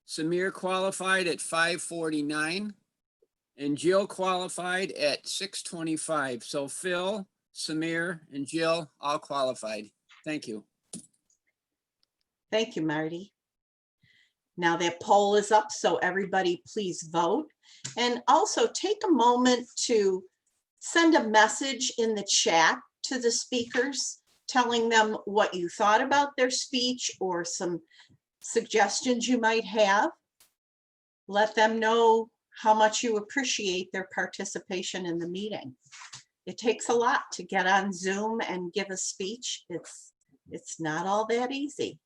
Saamir qualified at 5:49. And Jill qualified at 6:25. So Phil, Saamir, and Jill all qualified. Thank you. Thank you, Marty. Now that poll is up, so everybody please vote. And also take a moment to send a message in the chat to the speakers, telling them what you thought about their speech or some suggestions you might have. Let them know how much you appreciate their participation in the meeting. It takes a lot to get on Zoom and give a speech. It's not all that easy.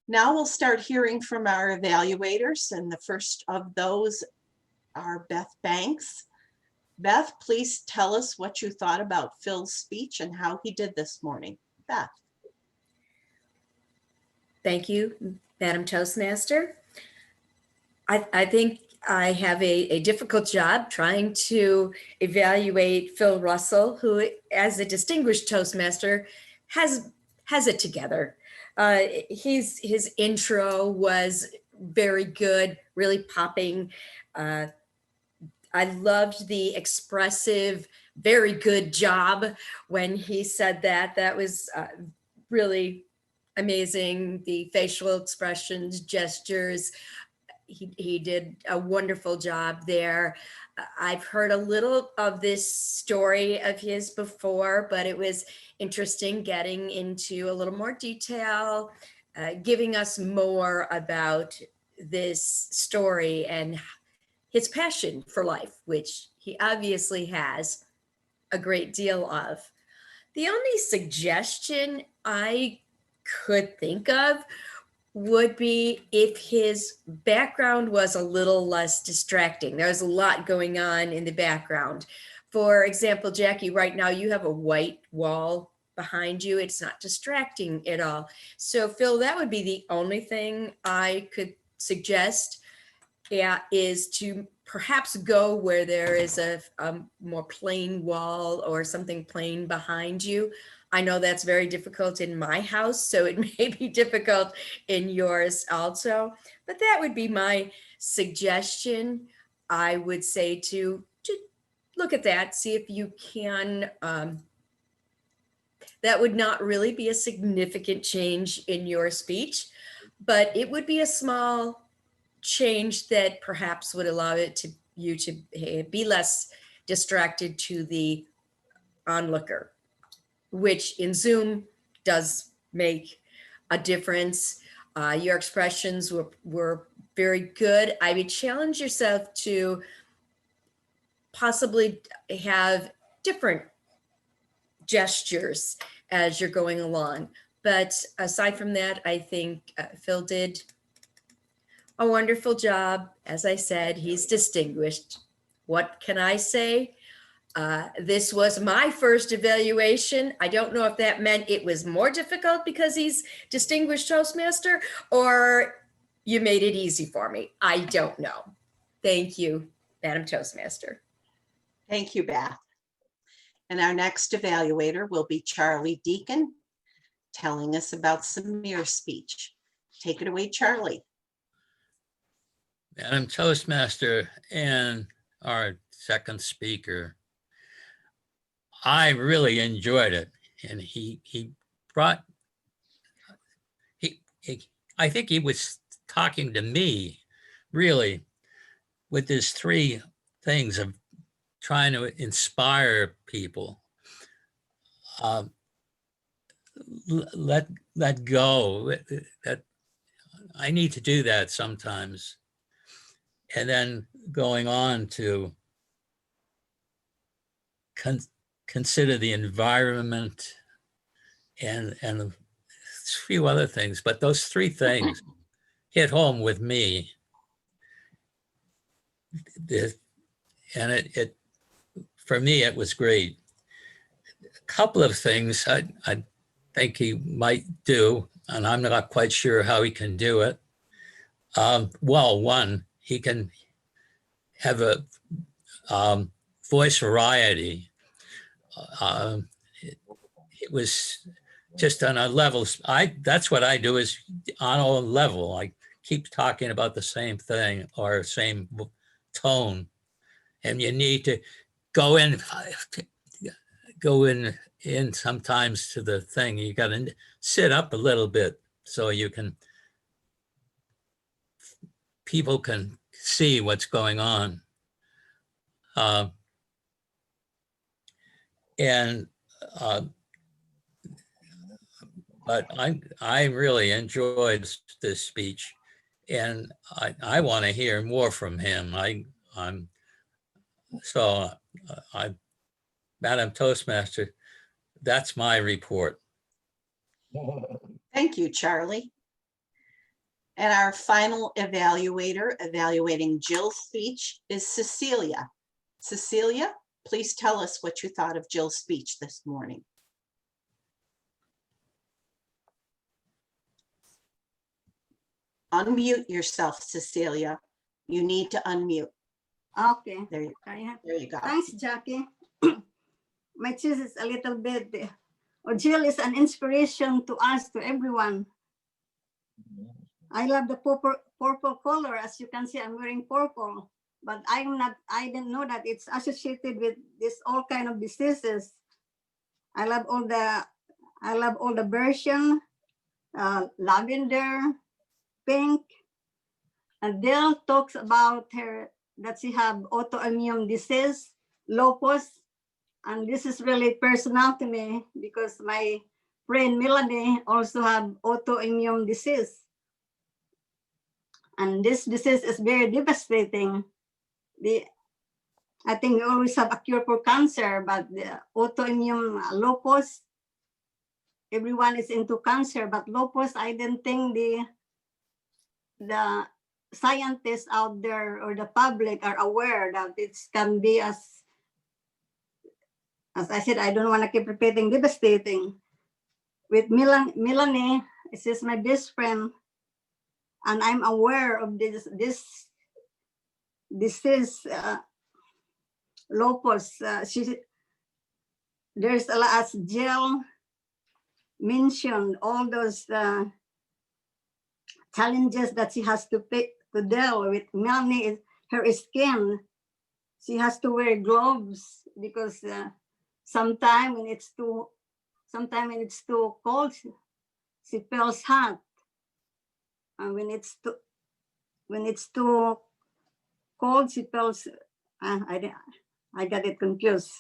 Now we'll start hearing from our evaluators, and the first of those are Beth Banks. Beth, please tell us what you thought about Phil's speech and how he did this morning. Beth. Thank you, Madam Toastmaster. I think I have a difficult job trying to evaluate Phil Russell, who, as a distinguished Toastmaster, has it together. His intro was very good, really popping. I loved the expressive, very good job when he said that. That was really amazing. The facial expressions, gestures. He did a wonderful job there. I've heard a little of this story of his before, but it was interesting getting into a little more detail, giving us more about this story and his passion for life, which he obviously has a great deal of. The only suggestion I could think of would be if his background was a little less distracting. There's a lot going on in the background. For example, Jackie, right now you have a white wall behind you. It's not distracting at all. So Phil, that would be the only thing I could suggest, is to perhaps go where there is a more plain wall or something plain behind you. I know that's very difficult in my house, so it may be difficult in yours also, but that would be my suggestion. I would say to look at that, see if you can, that would not really be a significant change in your speech, but it would be a small change that perhaps would allow you to be less distracted to the onlooker, which in Zoom does make a difference. Your expressions were very good. I would challenge yourself to possibly have different gestures as you're going along. But aside from that, I think Phil did a wonderful job. As I said, he's distinguished. What can I say? This was my first evaluation. I don't know if that meant it was more difficult because he's distinguished Toastmaster, or you made it easy for me. I don't know. Thank you, Madam Toastmaster. Thank you, Beth. And our next evaluator will be Charlie Deacon, telling us about Saamir's speech. Take it away, Charlie. Madam Toastmaster and our second speaker, I really enjoyed it. And he brought, I think he was talking to me really with his three things of trying to inspire people. Let go. That I need to do that sometimes. And then going on to consider the environment and a few other things, but those three things hit home with me. And it for me, it was great. A couple of things I think he might do. and I'm not quite sure how he can do it. Well, one, he can have a voice variety. It was just on a level. That's what I do, is on a level. I keep talking about the same thing or same tone, and you need to go in sometimes to the thing. You got to sit up a little bit so you can, people can see what's going on. But I really enjoyed this speech, and I want to hear more from him. Madam Toastmaster, that's my report. Thank you, Charlie. And our final evaluator evaluating Jill's speech is Cecilia. Cecilia, please tell us what you thought of Jill's speech this morning. Unmute yourself, Cecilia. You need to unmute. Okay. There you go. Thanks, Jackie. My cheese is a little bit. Jill is an inspiration to us, to everyone. I love the purple color. As you can see, I'm wearing purple, but I didn't know that it's associated with this all kind of diseases. I love all the version, lavender, pink. And Dell talks about her that she have autoimmune disease, lupus. And this is really personal to me because my friend Melanie also have autoimmune disease. And this disease is very devastating. I think we always have a cure for cancer, but the autoimmune lupus, everyone is into cancer, but lupus, I didn't think the scientists out there or the public are aware that it can be, as I said, I don't want to keep repeating, devastating. With Melanie, she's my best friend, and I'm aware of this disease, lupus. There's a lot, as Jill mentioned, all those challenges that she has to deal with. Melanie, her skin, she has to wear gloves because sometimes when it's too cold, she feels hot, and when it's too cold, she feels. I got it confused.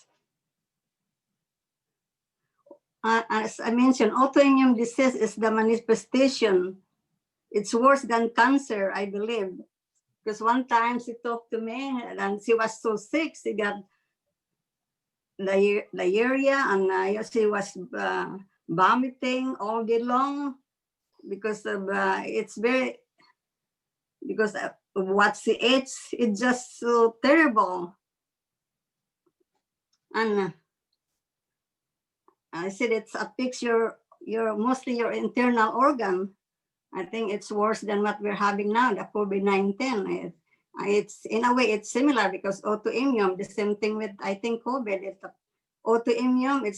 As I mentioned, autoimmune disease is the manifestation. It's worse than cancer, I believe. Because one time she talked to me and she was so sick, she got diarrhea, and she was vomiting all day long because of because of what she ate. It's just so terrible. And I said it affects mostly your internal organ. I think it's worse than what we're having now, the COVID-19. It's in a way it's similar because autoimmune, the same thing with, I think, COVID. It's autoimmune.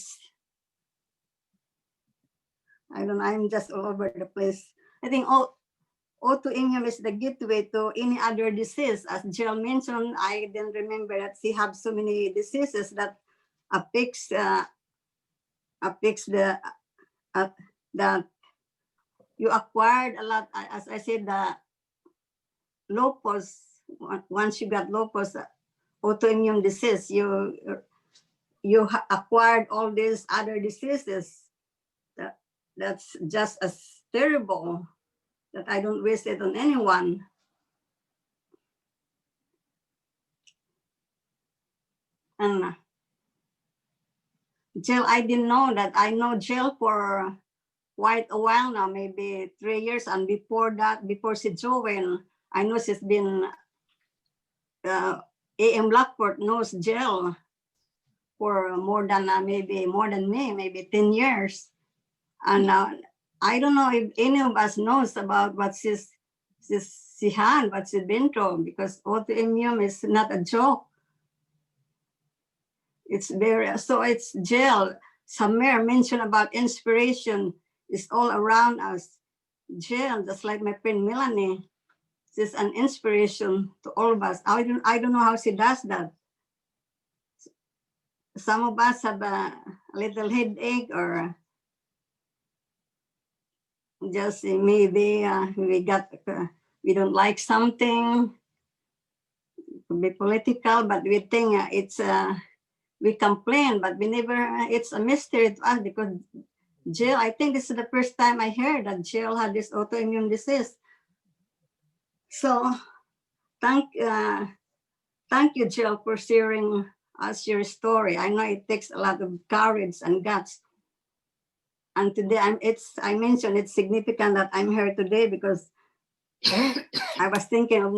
I don't know, I'm just all over the place. I think autoimmune is the gateway to any other disease. As Jill mentioned, I didn't remember that she have so many diseases that affects that you acquired a lot. As I said, the lupus, once you got lupus, autoimmune disease, you acquired all these other diseases. That's just as terrible, that I don't wish it on anyone. And Jill, I didn't know that. I know Jill for quite a while now, maybe 3 years. And before that, before she joined, I know she's been, AM Lockport knows Jill for more than me, maybe 10 years. And I don't know if any of us knows about what she's had, what she's been through, because autoimmune is not a joke. It's very, so it's Jill. Saamir mentioned about inspiration is all around us. Jill, just like my friend Melanie, she's an inspiration to all of us. I don't know how she does that. Some of us have a little headache, or just maybe we don't like something, it could be political, but we think it's we complain, but we never, it's a mystery to us, because Jill, I think this is the first time I heard that Jill had this autoimmune disease. So thank you, Jill, for sharing us your story. I know it takes a lot of courage and guts. And today I mentioned it's significant that I'm here today, because I was thinking of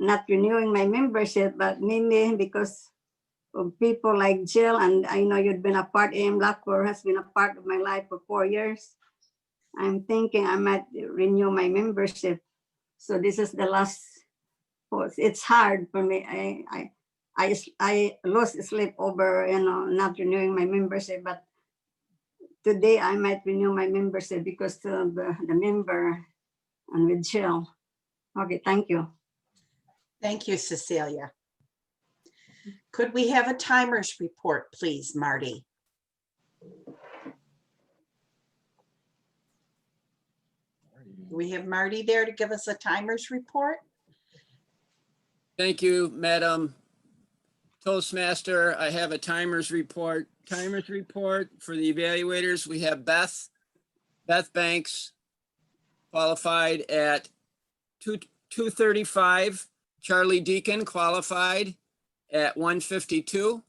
not renewing my membership, but mainly because of people like Jill, and I know you've been a part, Lockport has been a part of my life for 4 years. I'm thinking I might renew my membership. So this is the last post. It's hard for me. I lost sleep over, not renewing my membership, but today I might renew my membership because of the member and with Jill. Okay, thank you. Thank you, Cecilia. Could we have a timers report, please, Marty? Do we have Marty there to give us a timers report? Thank you, Madam Toastmaster. I have a timers report. Timers report for the evaluators. We have Beth Banks qualified at 2:35. Charlie Deacon qualified at 1:52.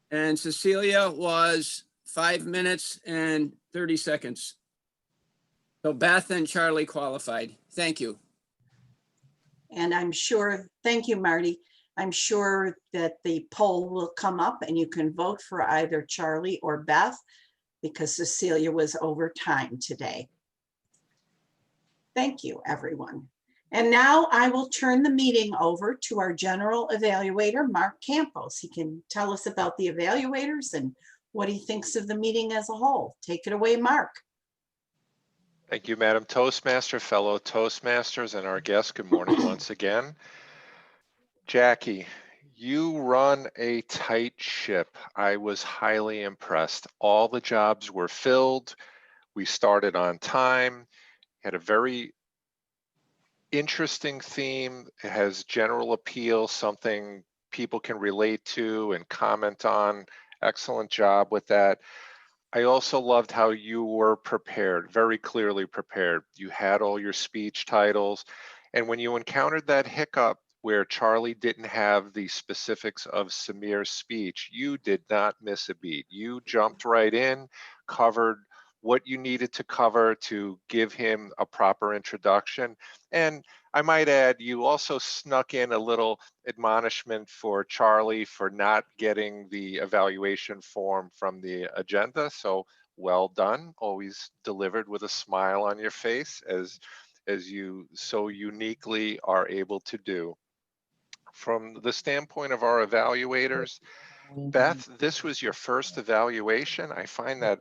And Cecilia was 5 minutes and 30 seconds. So Beth and Charlie qualified. Thank you. And I'm sure, thank you, Marty. I'm sure that the poll will come up and you can vote for either Charlie or Beth, because Cecilia was over time today. Thank you, everyone. And now I will turn the meeting over to our general evaluator, Mark Campos. He can tell us about the evaluators and what he thinks of the meeting as a whole. Take it away, Mark. Thank you, Madam Toastmaster, fellow Toastmasters, and our guests. Good morning once again. Jackie, you run a tight ship. I was highly impressed. All the jobs were filled. We started on time. Had a very interesting theme. It has general appeal, something people can relate to and comment on. Excellent job with that. I also loved how you were prepared, very clearly prepared. You had all your speech titles. And when you encountered that hiccup where Charlie didn't have the specifics of Saamir's speech, you did not miss a beat. You jumped right in, covered what you needed to cover to give him a proper introduction. And I might add, you also snuck in a little admonishment for Charlie for not getting the evaluation form from the agenda. So well done, always delivered with a smile on your face, as you so uniquely are able to do. From the standpoint of our evaluators, Beth, this was your first evaluation. I find that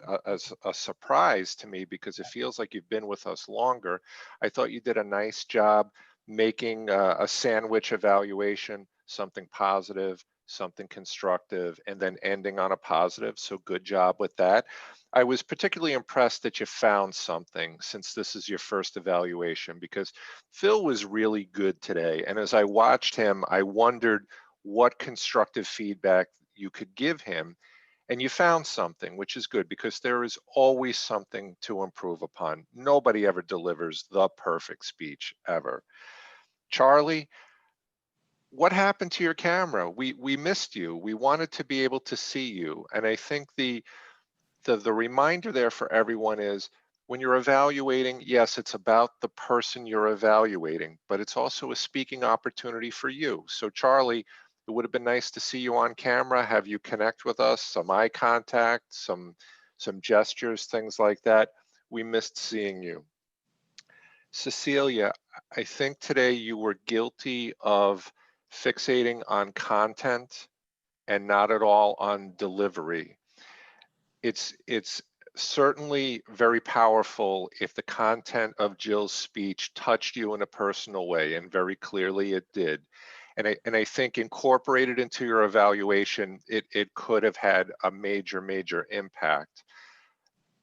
a surprise to me because it feels like you've been with us longer. I thought you did a nice job making a sandwich evaluation, something positive, something constructive, and then ending on a positive. So good job with that. I was particularly impressed that you found something, since this is your first evaluation, because Phil was really good today. And as I watched him, I wondered what constructive feedback you could give him, and you found something, which is good, because there is always something to improve upon. Nobody ever delivers the perfect speech ever. Charlie, what happened to your camera? We missed you. We wanted to be able to see you. And I think the reminder there for everyone is, when you're evaluating, yes, it's about the person you're evaluating, but it's also a speaking opportunity for you. So Charlie, it would have been nice to see you on camera, have you connect with us, some eye contact, some some gestures, things like that. We missed seeing you. Cecilia, I think today you were guilty of fixating on content and not at all on delivery. It's certainly very powerful if the content of Jill's speech touched you in a personal way, and very clearly it did. And I think incorporated into your evaluation, it could have had a major impact.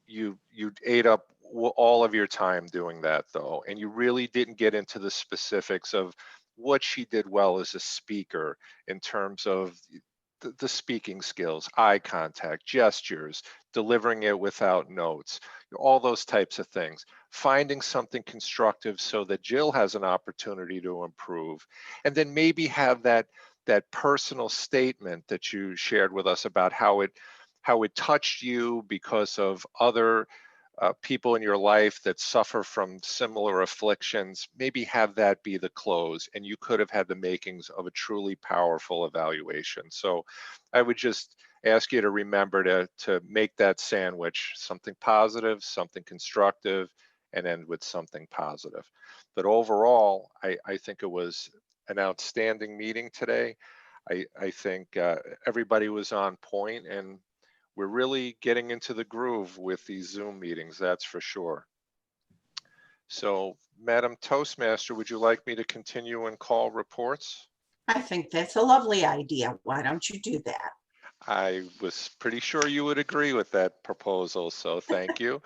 You ate up all of your time doing that though, and you really didn't get into the specifics of what she did well as a speaker in terms of the speaking skills, eye contact, gestures, delivering it without notes, all those types of things. Finding something constructive so that Jill has an opportunity to improve, and then maybe have that personal statement that you shared with us about how it touched you because of other people in your life that suffer from similar afflictions. Maybe have that be the close, and you could have had the makings of a truly powerful evaluation. So I would just ask you to remember to make that sandwich something positive, something constructive, and end with something positive. But overall, I think it was an outstanding meeting today. I think everybody was on point, and we're really getting into the groove with these Zoom meetings, that's for sure. So, Madam Toastmaster, would you like me to continue and call reports? I think that's a lovely idea. Why don't you do that? I was pretty sure you would agree with that proposal, so thank you.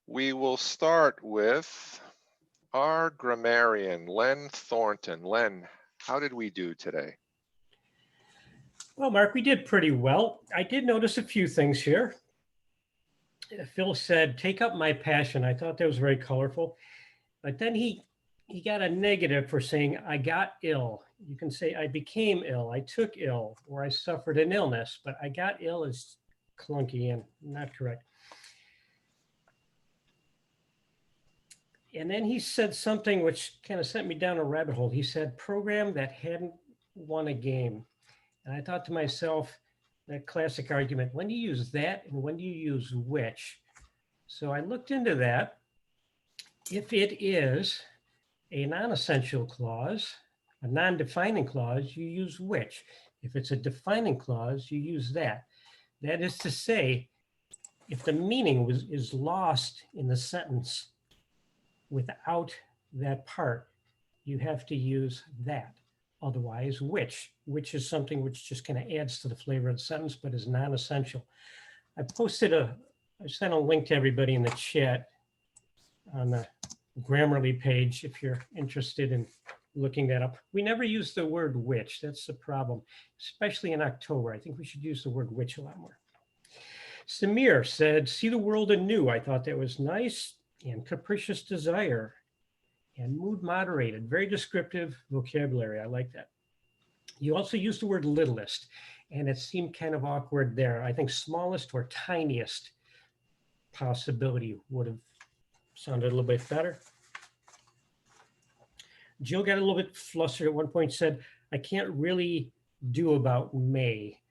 We will start with our grammarian, Len Thornton. Len, how did we do today? Well, Mark, we did pretty well. I did notice a few things here. Phil said, "Take up my passion." I thought that was very colorful. But then he got a negative for saying, "I got ill." You can say, "I became ill," "I took ill," or "I suffered an illness," but "I got ill" is clunky and not correct. And then he said something which kind of sent me down a rabbit hole. He said, "Program that hadn't won a game." And I thought to myself, that classic argument, when do you use that and when do you use which? So I looked into that. If it is a non-essential clause, a non-defining clause, you use which. If it's a defining clause, you use that. That is to say, if the meaning is lost in the sentence without that part, you have to use that. Otherwise, which is something which just kind of adds to the flavor of the sentence, but is non-essential. I sent a link to everybody in the chat on the Grammarly page if you're interested in looking that up. We never use the word which. That's the problem, especially in October. I think we should use the word which a lot more. Saamir said, "See the world anew." I thought that was nice. And capricious desire. And mood moderated, very descriptive vocabulary. I like that. You also used the word littlest, and it seemed kind of awkward there. I think smallest or tiniest possibility would have sounded a little bit better. Jill got a little bit flustered at one point, said, "I can't really do about May,"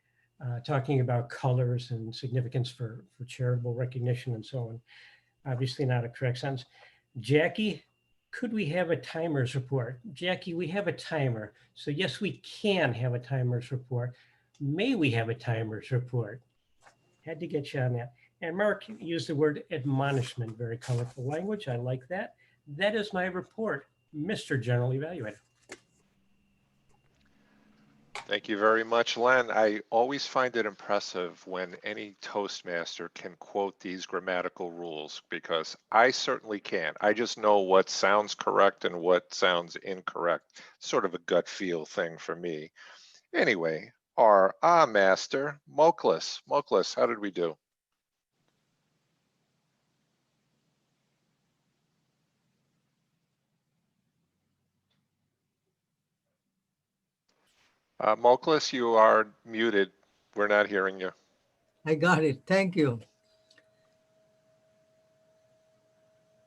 talking about colors and significance for charitable recognition and so on. Obviously not a correct sentence. Jackie, "Could we have a timer's report?" Jackie, we have a timer. So yes, we can have a timer's report. May we have a timer's report? Had to get you on that. And Mark used the word admonishment, very colorful language. I like that. That is my report, Mr. General Evaluator. Thank you very much, Len. I always find it impressive when any Toastmaster can quote these grammatical rules, because I certainly can't. I just know what sounds correct and what sounds incorrect. Sort of a gut feel thing for me. Anyway, our master, Moklis. Moklis, how did we do? Moklis, you are muted. We're not hearing you. I got it. Thank you.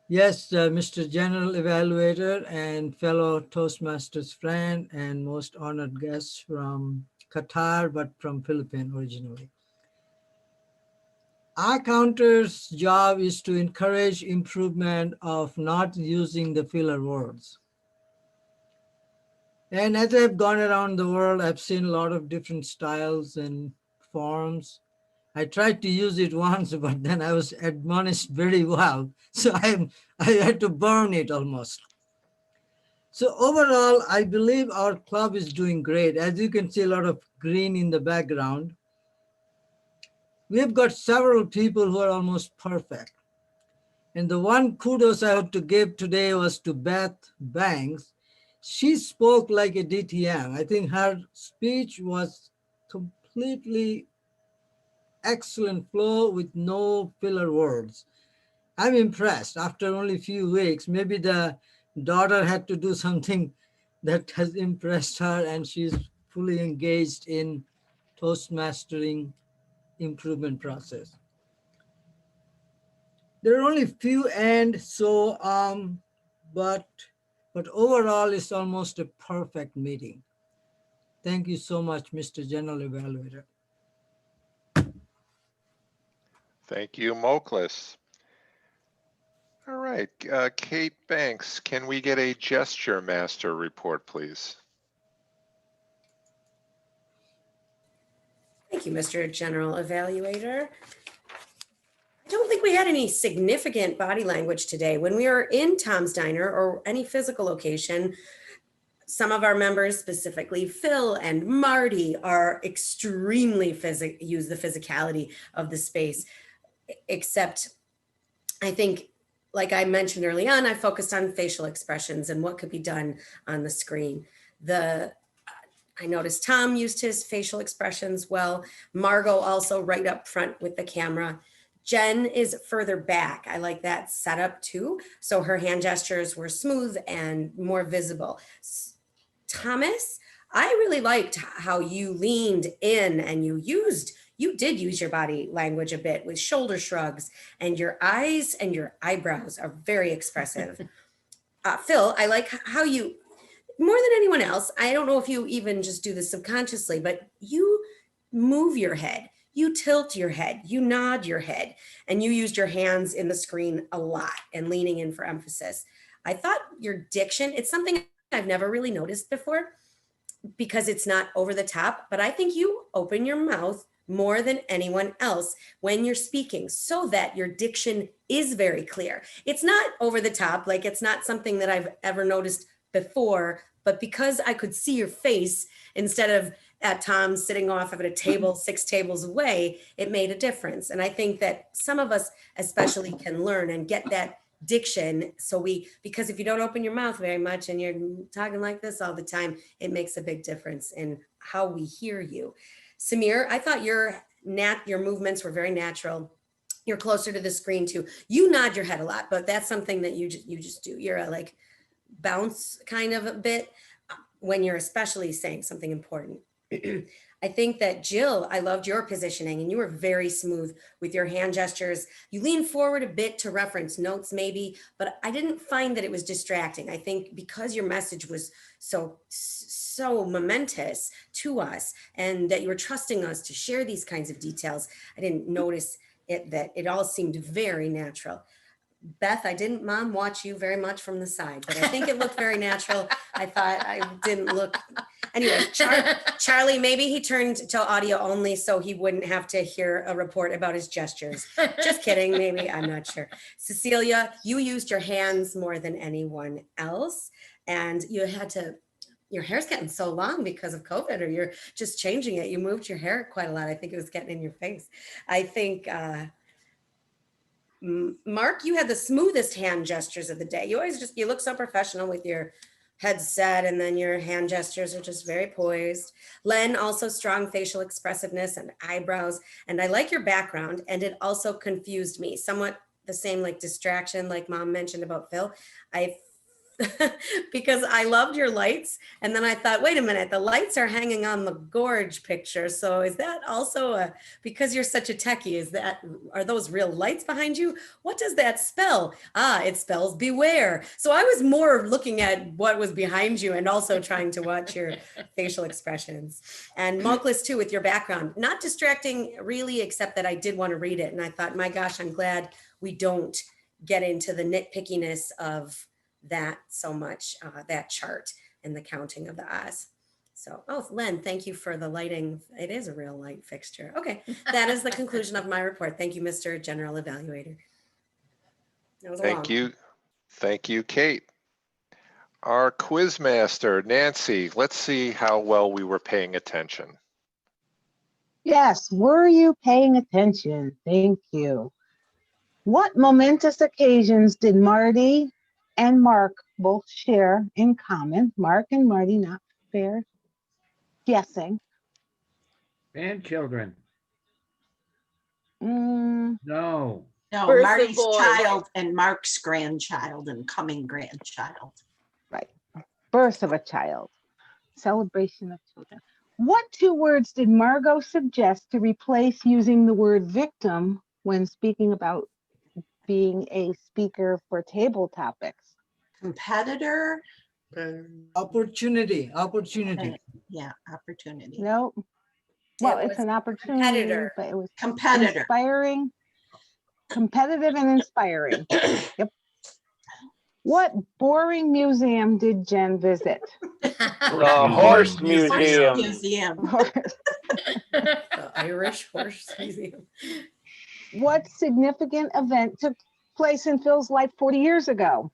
Yes, Mr. General Evaluator and fellow Toastmasters friend and most honored guests from Qatar, but from Philippines originally. Our counter's job is to encourage improvement of not using the filler words. And as I've gone around the world, I've seen a lot of different styles and forms. I tried to use it once, but then I was admonished very well. So I had to burn it almost. So overall, I believe our club is doing great. As you can see, a lot of green in the background. We've got several people who are almost perfect. And the one kudos I have to give today was to Beth Banks. She spoke like a DTM. I think her speech was completely excellent flow with no filler words. I'm impressed after only a few weeks. Maybe the daughter had to do something that has impressed her and she's fully engaged in Toastmastering improvement process. There are only few and so but overall it's almost a perfect meeting. Thank you so much, Mr. General Evaluator. Thank you, Moklis. All right, Kate Banks, can we get a gesture master report, please? Thank you, Mr. General Evaluator. I don't think we had any significant body language today. When we are in Tom's Diner or any physical location, some of our members, specifically Phil and Marty, are extremely use the physicality of the space, except I think, like I mentioned early on, I focused on facial expressions and what could be done on the screen. I noticed Tom used his facial expressions well. Margot also right up front with the camera. Jen is further back. I like that setup too. So her hand gestures were smooth and more visible. Thomas, I really liked how you leaned in and you did use your body language a bit with shoulder shrugs, and your eyes and your eyebrows are very expressive. Phil, I like how you, more than anyone else, I don't know if you even just do this subconsciously, but you move your head, you tilt your head, you nod your head, and you used your hands in the screen a lot and leaning in for emphasis. I thought your diction, it's something I've never really noticed before because it's not over the top, but I think you open your mouth more than anyone else when you're speaking so that your diction is very clear. It's not over the top, like it's not something that I've ever noticed before, but because I could see your face instead of at Tom sitting off of a table 6 tables away, it made a difference. And I think that some of us especially can learn and get that diction. Because if you don't open your mouth very much and you're talking like this all the time, it makes a big difference in how we hear you. Saamir, I thought your movements were very natural. You're closer to the screen too. You nod your head a lot, but that's something that you just do. You're a like bounce kind of a bit when you're especially saying something important. I think that Jill, I loved your positioning and you were very smooth with your hand gestures. You lean forward a bit to reference notes maybe, but I didn't find that it was distracting. I think because your message was so momentous to us and that you were trusting us to share these kinds of details, I didn't notice that it all seemed very natural. Beth, I didn't mom watch you very much from the side, but I think it looked very natural. I thought I didn't look. Anyway, Charlie, maybe he turned to audio only so he wouldn't have to hear a report about his gestures. Just kidding, maybe, I'm not sure. Cecilia, you used your hands more than anyone else, and you had to, your hair's getting so long because of COVID, or you're just changing it. You moved your hair quite a lot. I think it was getting in your face. I think, Mark, you had the smoothest hand gestures of the day. You look so professional with your headset, and then your hand gestures are just very poised. Len, also strong facial expressiveness and eyebrows. And I like your background, and it also confused me. Somewhat the same like distraction, like mom mentioned about Phil. I because I loved your lights. And then I thought, wait a minute, the lights are hanging on the gorge picture. So is that also because you're such a techie, are those real lights behind you? What does that spell? Ah, it spells beware. So I was more looking at what was behind you and also trying to watch your facial expressions. And Moklis too, with your background, not distracting really, except that I did want to read it. And I thought, my gosh, I'm glad we don't get into the nitpickiness of that so much, that chart and the counting of the eyes. So, oh, Len, thank you for the lighting. It is a real light fixture. Okay, that is the conclusion of my report. Thank you, Mr. General Evaluator. That was a long Thank you. Thank you, Kate. Our quiz master, Nancy, let's see how well we were paying attention. Yes, were you paying attention? Thank you. What momentous occasions did Marty and Mark both share in common? Mark and Marty, not fair guessing. Grandchildren. Mm, No. No, Birth of Marty's boys. child and Mark's grandchild and coming grandchild. right. Birth of a child. Celebration of children. What two words did Margot suggest to replace using the word victim when speaking about being a speaker for table topics? Competitor? Opportunity. Yeah, opportunity. No. Well, It it's was an opportunity, competitor. but it was Competitor. inspiring, competitive and inspiring. Yep. What boring museum did Jen visit? The Horse Museum. Museum. The Irish Horse Museum. What significant event took place in Phil's life 40 years ago?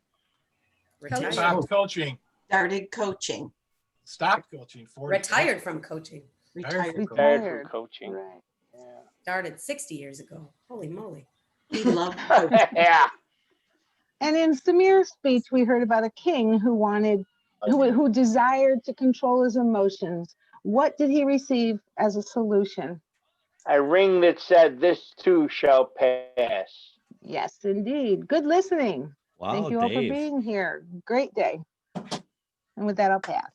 Stopped coaching. Started coaching. Stopped coaching. 40. Retired from coaching. Retired from coaching. Right. Started 60 years ago. Holy moly. He loved coaching. Yeah. And in Saamir's speech, we heard about a king who desired to control his emotions. What did he receive as a solution? A ring that said, "This too shall pass." Yes, indeed. Good listening. Wow, Thank you all for Dave. being here. Great day. And with that, I'll pass.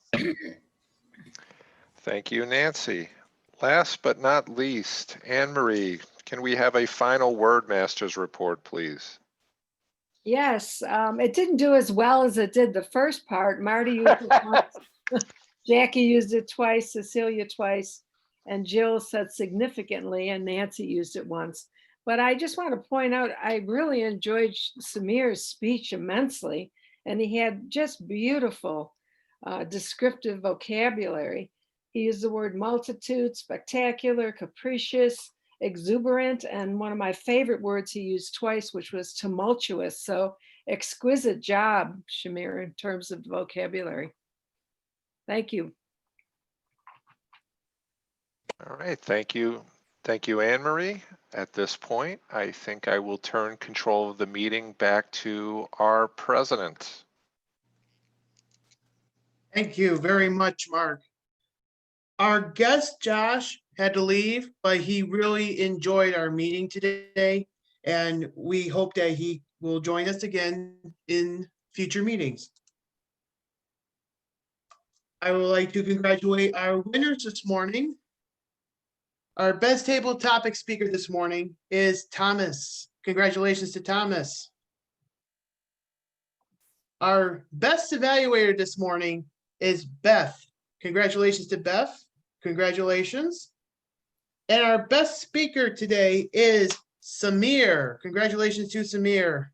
Thank you, Nancy. Last but not least, Anne Marie, can we have a final word master's report, please? Yes, it didn't do as well as it did the first part. Marty used it once, Jackie used it twice, Cecilia twice, and Jill said significantly, and Nancy used it once. But I just want to point out, I really enjoyed Saamir's speech immensely, and he had just beautiful descriptive vocabulary. He used the word multitude, spectacular, capricious, exuberant, and one of my favorite words he used twice, which was tumultuous. So exquisite job, Saamir, in terms of vocabulary. Thank you. All right, thank you. Thank you, Anne Marie. At this point, I think I will turn control of the meeting back to our president. Thank you very much, Mark. Our guest, Josh, had to leave, but he really enjoyed our meeting today, and we hope that he will join us again in future meetings. I would like to congratulate our winners this morning. Our best table topic speaker this morning is Thomas. Congratulations to Thomas. Our best evaluator this morning is Beth. Congratulations to Beth. Congratulations. And our best speaker today is Saamir. Congratulations to Saamir.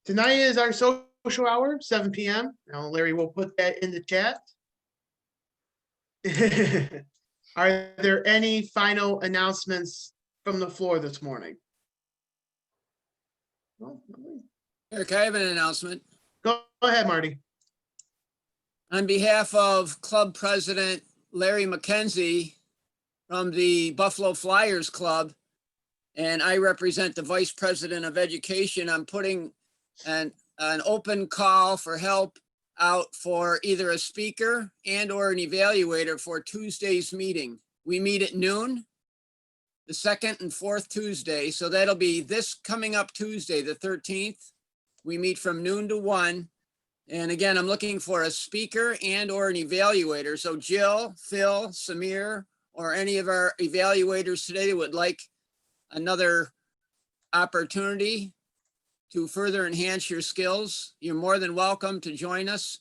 Tonight is our social hour, 7 p.m. Now, Larry will put that in the chat. Are there any final announcements from the floor this morning? Eric, I have an announcement. Go ahead, Marty. On behalf of Club President Larry McKenzie from the Buffalo Flyers Club, and I represent the Vice President of Education, I'm putting an open call for help out for either a speaker and or an evaluator for Tuesday's meeting. We meet at noon. the second and fourth Tuesday. So that'll be this coming up Tuesday, the 13th. We meet from noon to 1. And again, I'm looking for a speaker and or an evaluator. So Jill, Phil, Saamir, or any of our evaluators today would like another opportunity to further enhance your skills, you're more than welcome to join us.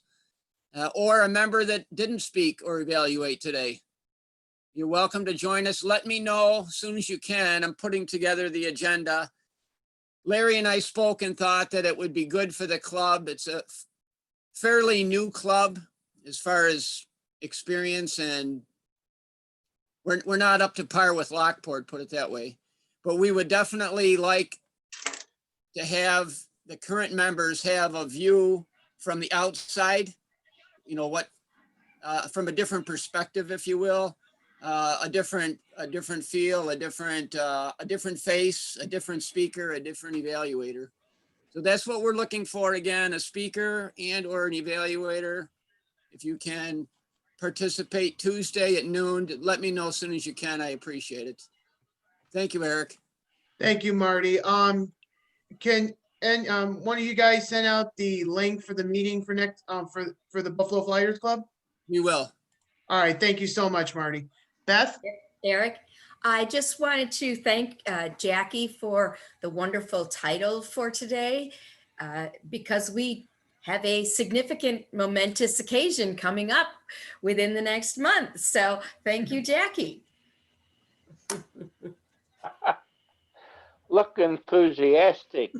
Or a member that didn't speak or evaluate today. You're welcome to join us. Let me know as soon as you can. I'm putting together the agenda. Larry and I spoke and thought that it would be good for the club. It's a fairly new club as far as experience, and we're not up to par with Lockport, put it that way. But we would definitely like to have the current members have a view from the outside, you know, what, from a different perspective, if you will, a different feel, a different face, a different speaker, a different evaluator. So that's what we're looking for. Again, a speaker and or an evaluator. If you can participate Tuesday at noon, let me know as soon as you can. I appreciate it. Thank you, Eric. Thank you, Marty. Can one of you guys send out the link for the meeting for next for the Buffalo Flyers Club? We will. All right. Thank you so much, Marty. Beth? Eric, I just wanted to thank Jackie for the wonderful title for today, because we have a significant momentous occasion coming up within the next month. So thank you, Jackie. Look enthusiastic.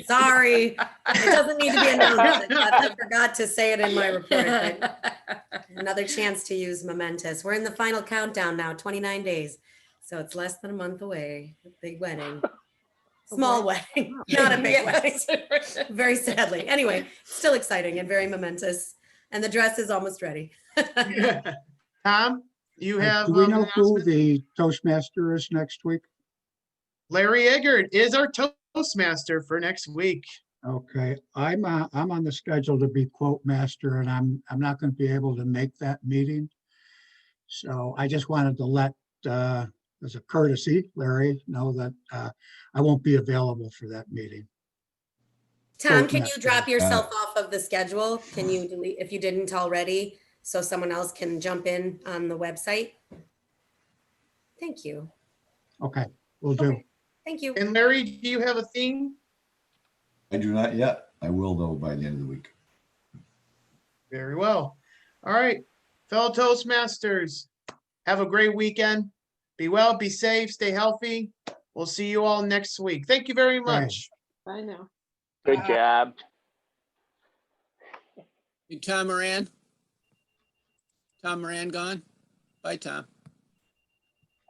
Sorry, it doesn't need to be announced. I forgot to say it in my report. But another chance to use momentous. We're in the final countdown now, 29 days. So it's less than a month away. Big wedding. Small wedding, not a big wedding. Very sadly. Anyway, still exciting and very momentous. And the dress is almost ready. Tom, you have. Do we know who the Toastmaster is next week? Larry Eggert is our Toastmaster for next week. Okay, I'm on the schedule to be quote master, and I'm not going to be able to make that meeting. So I just wanted to let, as a courtesy, Larry, know that I won't be available for that meeting. Tom, can you drop yourself off of the schedule? Can you delete if you didn't already, so someone else can jump in on the website? Thank you. Okay, will do. Thank you. And Larry, do you have a theme? I do not yet. I will though by the end of the week. Very well. All right, fellow Toastmasters, have a great weekend. Be well, be safe, stay healthy. We'll see you all next week. Thank you very much. Bye now. Good job. Hey, Tom Moran. Tom Moran gone? Bye, Tom.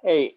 Hey,